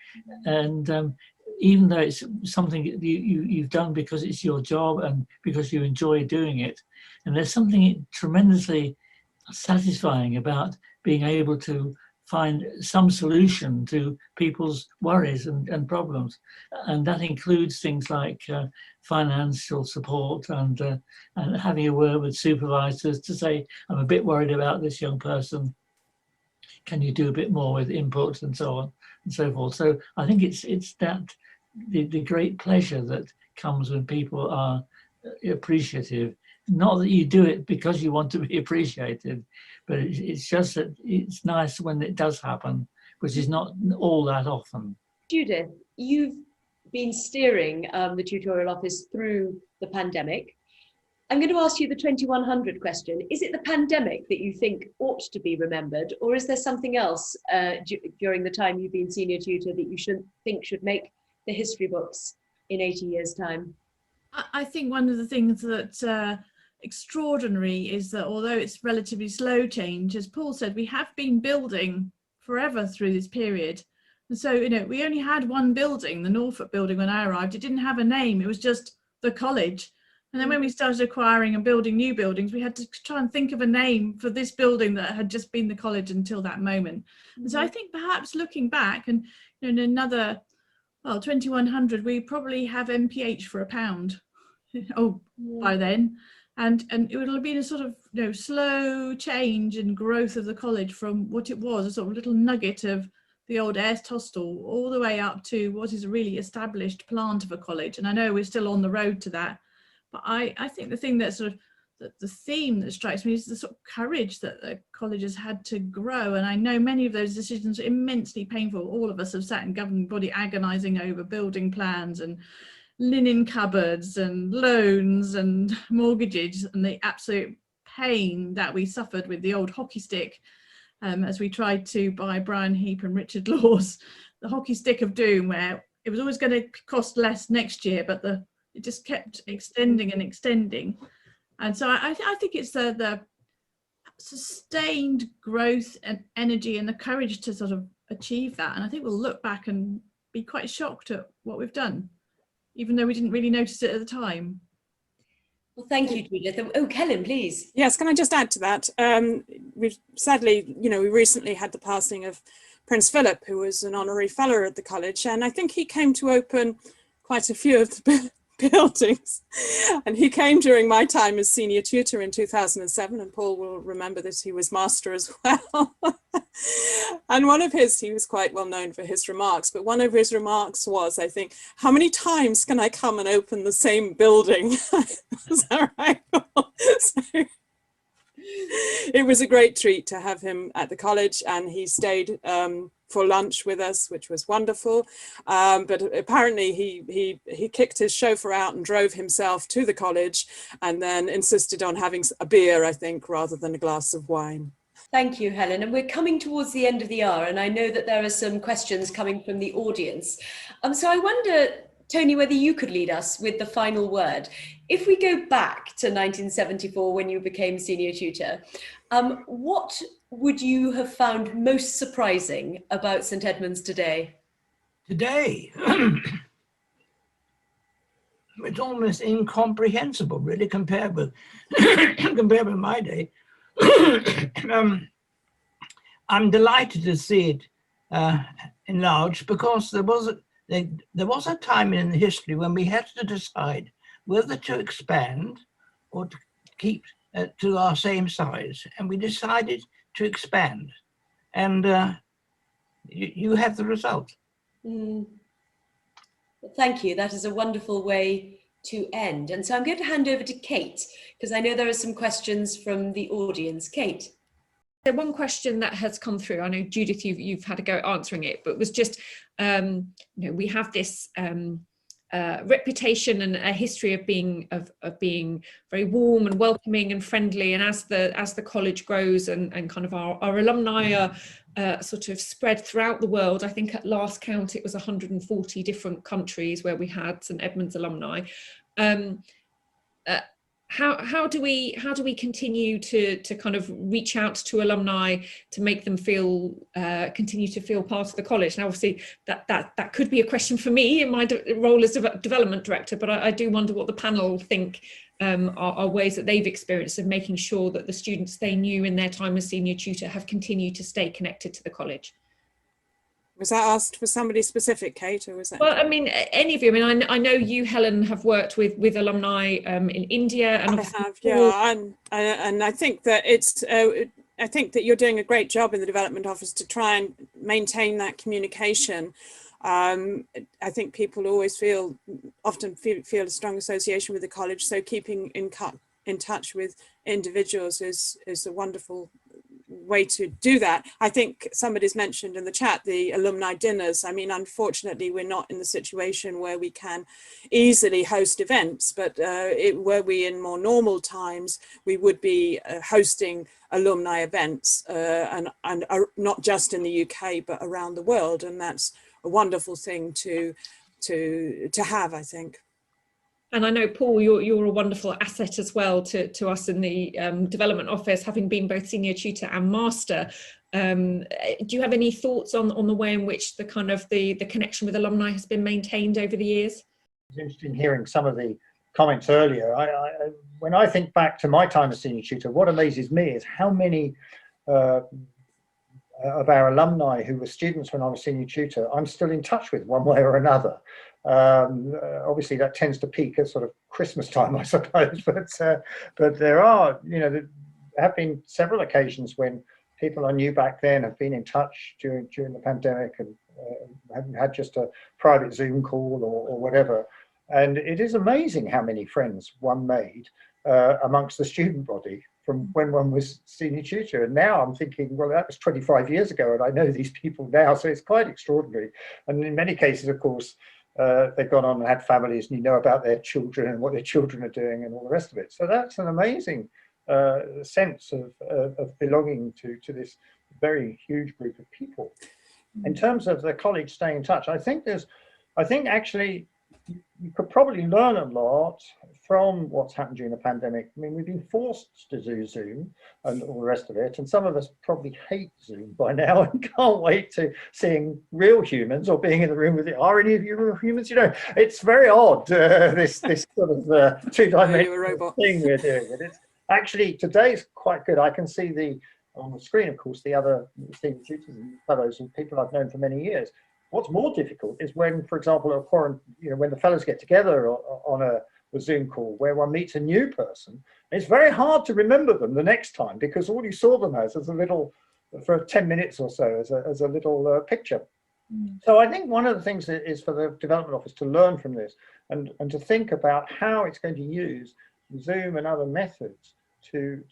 And even though it's something you've done because it's your job and because you enjoy doing it, and there's something tremendously satisfying about being able to find some solution to people's worries and problems. And that includes things like financial support and having a word with supervisors to say, I'm a bit worried about this young person. Can you do a bit more with input and so on and so forth? So I think it's that the great pleasure that comes when people are appreciative. Not that you do it because you want to be appreciated, but it's just that it's nice when it does happen, which is not all that often. Judith, you've been steering the tutorial office through the pandemic. I'm going to ask you the 2100 question. Is it the pandemic that you think ought to be remembered, or is there something else during the time you've been senior tutor that you should make the history books in 80 years' time? I think one of the things that's extraordinary is that although it's relatively slow change, as Paul said, we have been building forever through this period. And so, we only had one building, the Norfolk building, when I arrived. It didn't have a name, it was just the college. And then when we started acquiring and building new buildings, we had to try and think of a name for this building that had just been the college until that moment. And so I think perhaps looking back and in another, 2100, we probably have MPH for £1. By then. And it would have been a sort of slow change and growth of the college from what it was, a sort of little nugget of the old Ayres hostel, all the way up to what is a really established plant of a college. And I know we're still on the road to that, but I think the thing that sort of the theme that strikes me is the sort of courage that the college has had to grow. And I know many of those decisions are immensely painful. All of us have sat in governing body agonizing over building plans and linen cupboards and loans and mortgages, and the absolute pain that we suffered with the old hockey stick as we tried to buy Brian Heap and Richard Law's the hockey stick of doom, where it was always going to cost less next year, but it just kept extending and extending. And so I think it's the sustained growth and energy and the courage to sort of achieve that. And I think we'll look back and be quite shocked at what we've done, even though we didn't really notice it at the time. Well, thank you, Judith. Oh, Helen, please. Yes, can I just add to that? We've sadly, we recently had the passing of Prince Philip, who was an honorary fellow at the college, and I think he came to open quite a few of the buildings. And he came during my time as senior tutor in 2007, and Paul will remember that he was master as well. And he was quite well known for his remarks, but one of his remarks was, I think, how many times can I come and open the same building? Was that right? So, it was a great treat to have him at the college, and he stayed for lunch with us, which was wonderful. But apparently he kicked his chauffeur out and drove himself to the college, and then insisted on having a beer, I think, rather than a glass of wine. Thank you, Helen. And we're coming towards the end of the hour, and I know that there are some questions coming from the audience. So I wonder, Tony, whether you could lead us with the final word. If we go back to 1974, when you became senior tutor, what would you have found most surprising about St Edmunds today? Today, it's almost incomprehensible, really, compared with compared with my day. I'm delighted to see it enlarged, because there was a time in history when we had to decide whether to expand or to keep to our same size, and we decided to expand, and you have the result. Thank you. That is a wonderful way to end. And so I'm going to hand over to Kate, because I know there are some questions from the audience. Kate. One question that has come through, I know Judith, you've had a go at answering it, but was just, we have this reputation and a history of being very warm and welcoming and friendly. And as the college grows and kind of our alumni are sort of spread throughout the world, I think at last count it was 140 different countries where we had St Edmunds alumni. How do we continue to kind of reach out to alumni to make them feel continue to feel part of the college? Now, obviously, that could be a question for me in my role as development director, but I do wonder what the panel think are ways that they've experienced of making sure that the students they knew in their time as senior tutor have continued to stay connected to the college. Was that asked for somebody specific, Kate, or was that? Well, I mean, any of you. I mean, I know you, Helen, have worked with alumni in India, and I have, yeah, and I think that it's. I think that you're doing a great job in the development office to try and maintain that communication. I think people always often feel a strong association with the college, so keeping in touch with individuals is a wonderful way to do that. I think somebody's mentioned in the chat the alumni dinners. I mean, unfortunately, we're not in the situation where we can easily host events, but were we in more normal times, we would be hosting alumni events, and not just in the UK, but around the world. And that's a wonderful thing to have, I think. And I know, Paul, you're a wonderful asset as well to us in the development office, having been both senior tutor and master. Do you have any thoughts on the way in which the connection with alumni has been maintained over the years? It's interesting hearing some of the comments earlier. When I think back to my time as senior tutor, what amazes me is how many of our alumni who were students when I was senior tutor, I'm still in touch with one way or another. Obviously that tends to peak at sort of Christmas time, I suppose, but there are, there have been several occasions when people I knew back then have been in touch during the pandemic and haven't had just a private Zoom call or whatever. And it is amazing how many friends one made amongst the student body from when one was senior tutor. And now I'm thinking, well, that was 25 years ago and I know these people now, so it's quite extraordinary. And in many cases, of course, they've gone on and had families and you know about their children and what their children are doing and all the rest of it. So that's an amazing sense of belonging to this very huge group of people. In terms of the college staying in touch, I think actually you could probably learn a lot from what's happened during the pandemic. I mean, we've been forced to do Zoom and all the rest of it, and some of us probably hate Zoom by now and can't wait to seeing real humans or being in the room with it. Are any of you real humans? It's very odd, this sort of two-dimensional thing we're doing. And it's actually, today's quite good. I can see on the screen, of course, the other senior tutors and fellows and people I've known for many years. What's more difficult is when, for example, when the fellows get together on a Zoom call where one meets a new person, it's very hard to remember them the next time because all you saw them as a little, for 10 minutes or so, as a little picture. So I think one of the things that is for the development office to learn from this and to think about how it's going to use Zoom and other methods to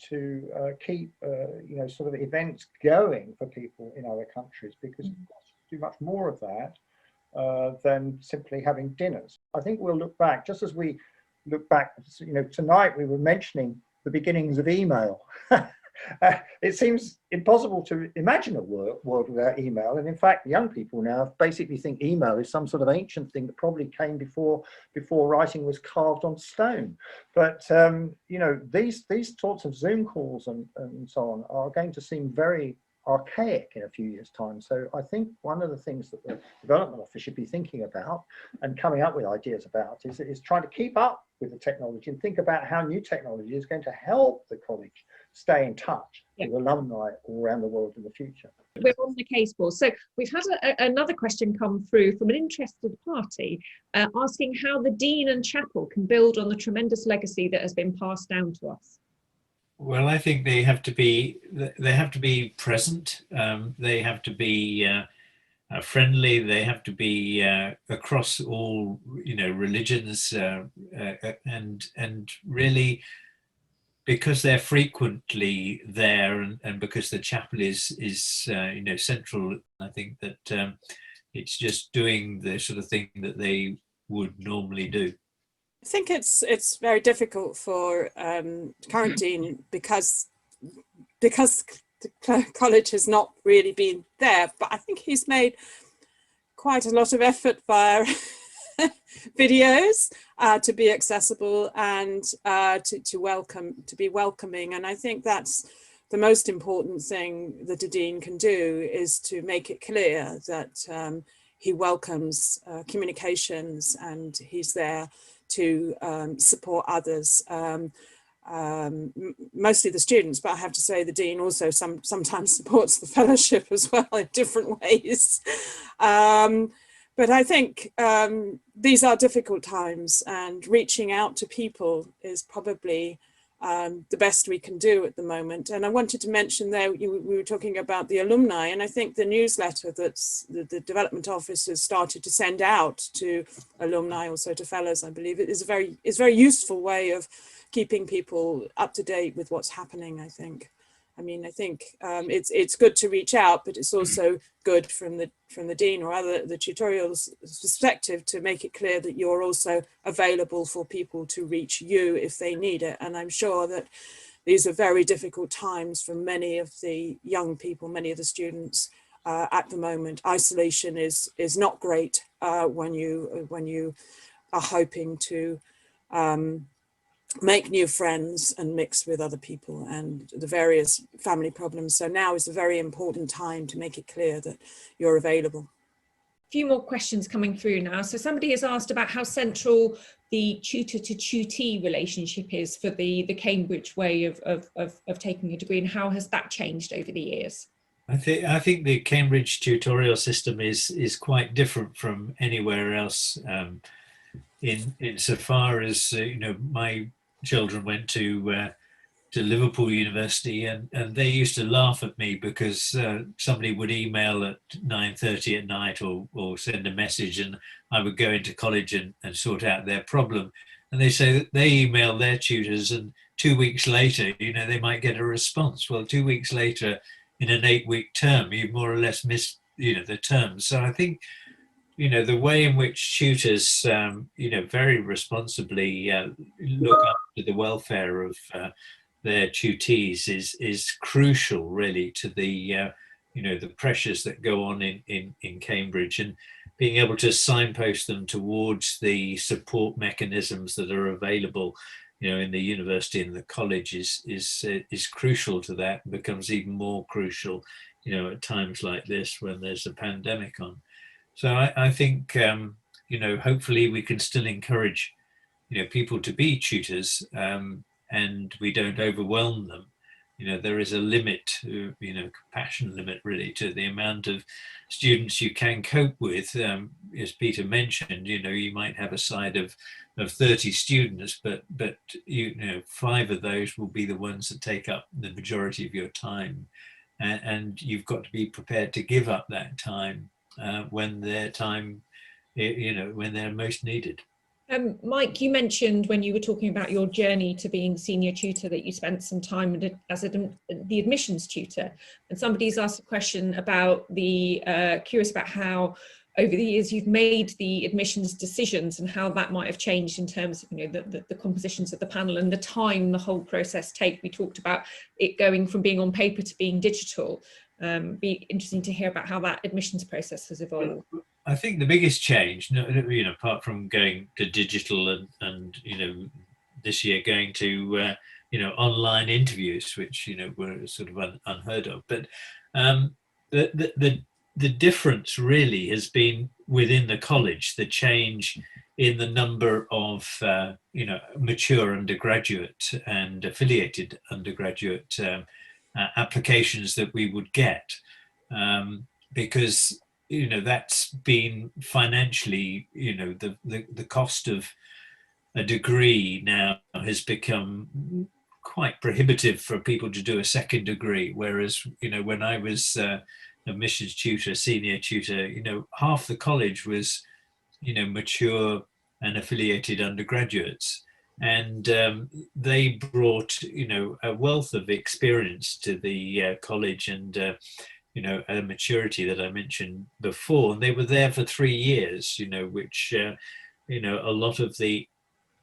keep sort of events going for people in other countries, because do much more of that than simply having dinners. I think we'll look back, just as we look back, tonight we were mentioning the beginnings of email. It seems impossible to imagine a world without email. And in fact, young people now basically think email is some sort of ancient thing that probably came before writing was carved on stone. But you know, these sorts of Zoom calls and so on are going to seem very archaic in a few years' time. So I think one of the things that the development office should be thinking about and coming up with ideas about is trying to keep up with the technology and think about how new technology is going to help the college stay in touch with alumni all around the world in the future. We're on the case, Paul. So we've had another question come through from an interested party asking how the Dean and Chapel can build on the tremendous legacy that has been passed down to us. Well, I think they have to be present. They have to be friendly. They have to be across all, you know, religions, and really, because they're frequently there, and because the chapel is you know, central. I think that it's just doing the sort of thing that they would normally do. I think it's very difficult for current dean because the college has not really been there, but I think he's made quite a lot of effort via videos to be accessible and to be welcoming, and I think that's the most important thing that a dean can do, is to make it clear that he welcomes communications and he's there to support others, mostly the students, but I have to say the dean also sometimes supports the fellowship as well in different ways. But I think these are difficult times, and reaching out to people is probably the best we can do at the moment. And I wanted to mention there, we were talking about the alumni, and I think the newsletter that the development office has started to send out to alumni, also to fellows, I believe, it is a very useful way of keeping people up to date with what's happening, I think. I mean, I think it's good to reach out, but it's also good from the dean or the tutorials perspective to make it clear that you're also available for people to reach you if they need it. And I'm sure that these are very difficult times for many of the young people, many of the students at the moment. Isolation is not great when you are hoping to make new friends and mix with other people and the various family problems. So now is a very important time to make it clear that you're available. A few more questions coming through now. So somebody has asked about how central the tutor to tutee relationship is for the Cambridge way of taking a degree, and how has that changed over the years? I think the Cambridge tutorial system is quite different from anywhere else, insofar as you know, my children went to Liverpool University, and they used to laugh at me because somebody would email at 9:30 at night or send a message, and I would go into college and sort out their problem. And they say that they email their tutors, and 2 weeks later, you know, they might get a response. Well, 2 weeks later in an 8-week term, you more or less miss, you know, the term. So I think, you know, the way in which tutors, you know, very responsibly look after the welfare of their tutees is crucial, really, to the, you know, the pressures that go on in Cambridge, and being able to signpost them towards the support mechanisms that are available, you know, in the university and the college is crucial to that, and becomes even more crucial, you know, at times like this when there's a pandemic on. So I think, you know, hopefully we can still encourage, you know, people to be tutors, and we don't overwhelm them. You know, there is a limit, you know, compassion limit really, to the amount of students you can cope with. As Peter mentioned, you know, you might have a side of 30 students, but you know, 5 of those will be the ones that take up the majority of your time, and you've got to be prepared to give up that time when their time, you know, when they're most needed. Mike, you mentioned when you were talking about your journey to being senior tutor that you spent some time as the admissions tutor, and somebody's asked a question about curious about how over the years you've made the admissions decisions and how that might have changed in terms of, you know, the compositions of the panel and the time the whole process takes. We talked about it going from being on paper to being digital. Be interesting to hear about how that admissions process has evolved. I think the biggest change, you know, apart from going to digital and you know, this year going to you know, online interviews, which, you know, were sort of unheard of, but the difference really has been within the college, the change in the number of you know, mature undergraduate and affiliated undergraduate applications that we would get, because, you know, that's been financially, you know, the cost of a degree now has become quite prohibitive for people to do a second degree, whereas, you know, when I was admissions tutor, senior tutor, you know, half the college was, you know, mature and affiliated undergraduates, and they brought, you know, a wealth of experience to the college, and you know, a maturity that I mentioned before, and they were there for 3 years, you know, which you know, a lot of the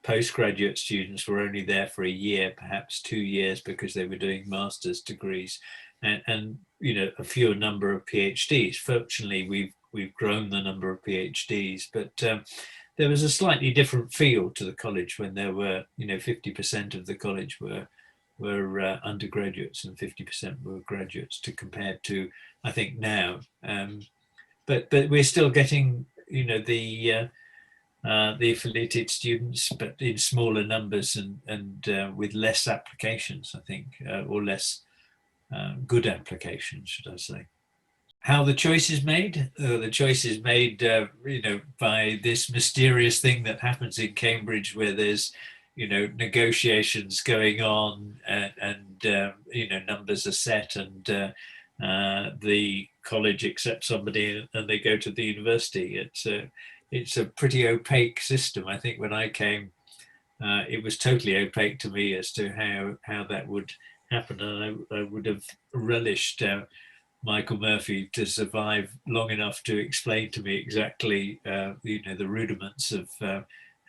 postgraduate students were only there for a year, perhaps 2 years, because they were doing master's degrees, and you know, a fewer number of PhDs. Fortunately, we've grown the number of PhDs, but there was a slightly different feel to the college when there were, you know, 50% of the college were undergraduates and 50% were graduates, to compare to, I think, now. But we're still getting, you know, the affiliated students, but in smaller numbers and with less applications, I think, or less good applications, should I say. How the choice is made? The choice is made, you know, by this mysterious thing that happens in Cambridge, where there's, you know, negotiations going on, and you know, numbers are set, and the college accepts somebody and they go to the university. It's a pretty opaque system. I think when I came, it was totally opaque to me as to how that would happen, and I would have relished Michael Murphy to survive long enough to explain to me exactly, you know, the rudiments of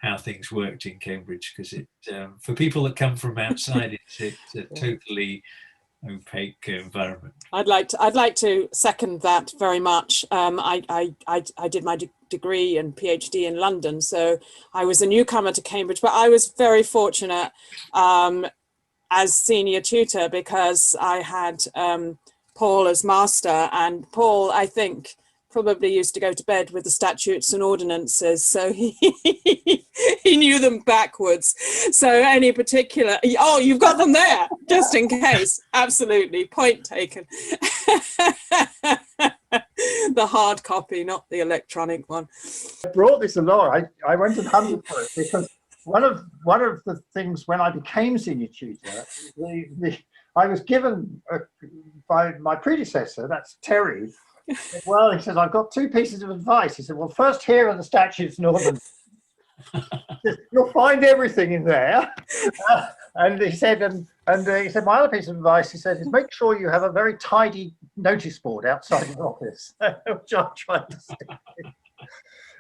how things worked in Cambridge, because it, for people that come from outside, it's a totally opaque environment. I'd like to second that very much. I did my degree and PhD in London, so I was a newcomer to Cambridge, but I was very fortunate as senior tutor, because I had Paul as master, and Paul, I think, probably used to go to bed with the statutes and ordinances, so he knew them backwards. So any particular, oh, you've got them there, just in case. Absolutely, point taken. The hard copy, not the electronic one. I brought this along. I went and hunted for it, because one of the things when I became senior tutor, I was given by my predecessor, that's Terry. Well, he says, I've got 2 pieces of advice. He said, well, first, here are the statutes and ordinances. You'll find everything in there. And he said, he said, my other piece of advice, he said, is make sure you have a very tidy notice board outside your office, which I tried to stick with.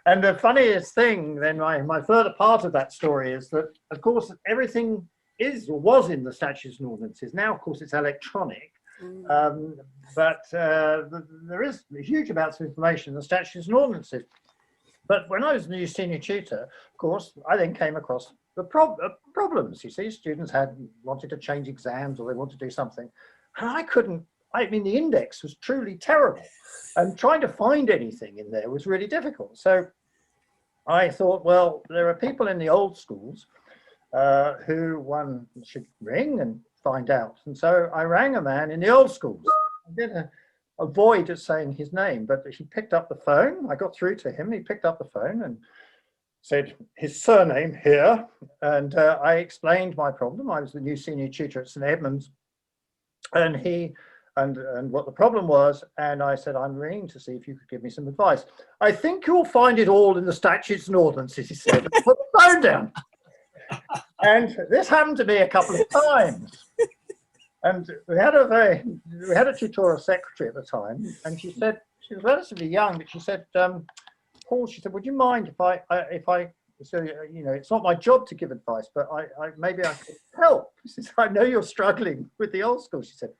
And the funniest thing, then, my further part of that story is that, of course, everything is or was in the statutes and ordinances. Now, of course, it's electronic. But there is huge amounts of information in the statutes and ordinances. But when I was a new senior tutor, of course, I then came across the problems. You see, students wanted to change exams, or they wanted to do something, and I mean, the index was truly terrible, and trying to find anything in there was really difficult. So I thought, well, there are people in the old schools who one should ring and find out. And so I rang a man in the old schools. I did avoid saying his name, but he picked up the phone. I got through to him. He picked up the phone and said his surname here. And I explained my problem. I was the new senior tutor at St Edmunds, and and what the problem was. And I said, I'm ringing to see if you could give me some advice. I think you'll find it all in the statutes and ordinances, he said. And put the phone down. And this happened to me a couple of times. And we had a tutorial secretary at the time, and she said, she was relatively young, but she said, Paul, she said, would you mind if I, so, you know, it's not my job to give advice, but maybe I could help. She says, I know you're struggling with the old school. She said,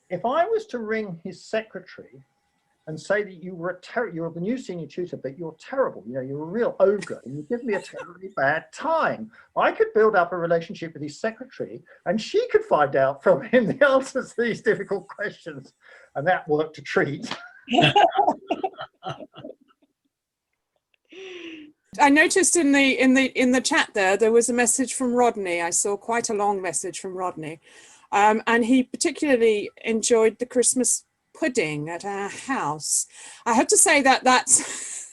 if I was to ring his secretary and say that you're the new senior tutor, but you're terrible, you know, you're a real ogre and you give me a terribly bad time, I could build up a relationship with his secretary and she could find out from him the answers to these difficult questions. And that worked a treat. I noticed in the chat there was a message from Rodney. I saw quite a long message from Rodney, and he particularly enjoyed the Christmas pudding at our house. I have to say that that's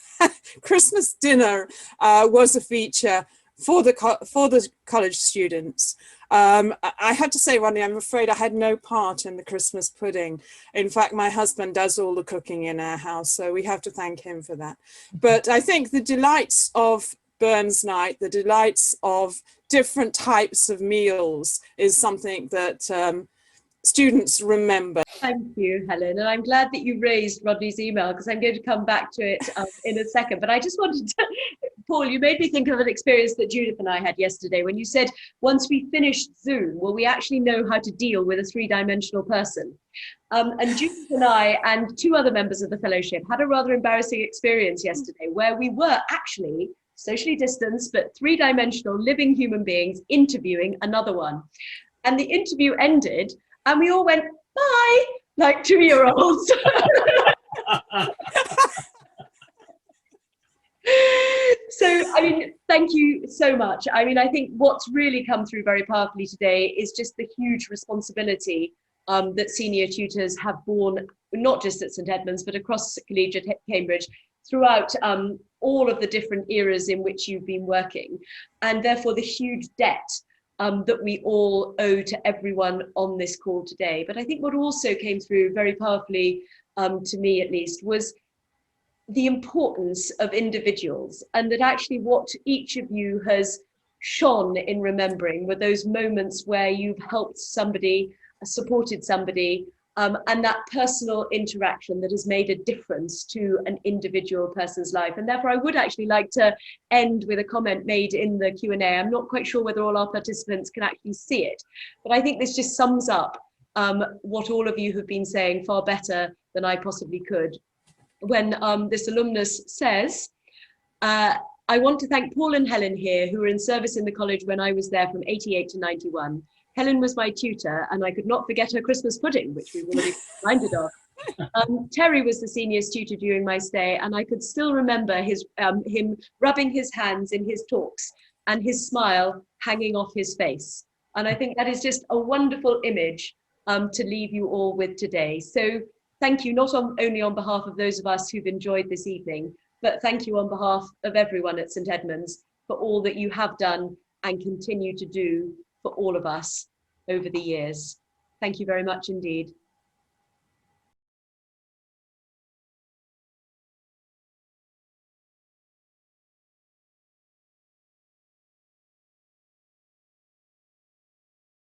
Christmas dinner was a feature for the college students. I have to say, Rodney, I'm afraid I had no part in the Christmas pudding. In fact, my husband does all the cooking in our house, so we have to thank him for that. But I think the delights of Burns Night, the delights of different types of meals is something that students remember. Thank you, Helen. And I'm glad that you raised Rodney's email because I'm going to come back to it in a second. But I just wanted to, Paul, you made me think of an experience that Judith and I had yesterday when you said, once we finished Zoom, will we actually know how to deal with a three-dimensional person? And Judith and I and two other members of the fellowship had a rather embarrassing experience yesterday where we were actually socially distanced, but three-dimensional living human beings interviewing another one. And the interview ended and we all went, bye, like 2-year-olds. So, I mean, thank you so much. I mean, I think what's really come through very powerfully today is just the huge responsibility that senior tutors have borne, not just at St Edmunds, but across collegiate Cambridge, throughout all of the different eras in which you've been working, and therefore the huge debt that we all owe to everyone on this call today. But I think what also came through very powerfully, to me at least, was the importance of individuals, and that actually what each of you has shone in remembering were those moments where you've helped somebody, supported somebody, and that personal interaction that has made a difference to an individual person's life. And therefore I would actually like to end with a comment made in the Q&A. I'm not quite sure whether all our participants can actually see it, but I think this just sums up what all of you have been saying far better than I possibly could. When this alumnus says, I want to thank Paul and Helen here, who were in service in the college when I was there from 88 to 91. Helen was my tutor and I could not forget her Christmas pudding, which we've already reminded of. Terry was the seniors tutor during my stay and I could still remember him rubbing his hands in his talks and his smile hanging off his face. And I think that is just a wonderful image to leave you all with today. So thank you, not only on behalf of those of us who've enjoyed this evening, but thank you on behalf of everyone at St Edmunds for all that you have done and continue to do for all of us over the years. Thank you very much indeed.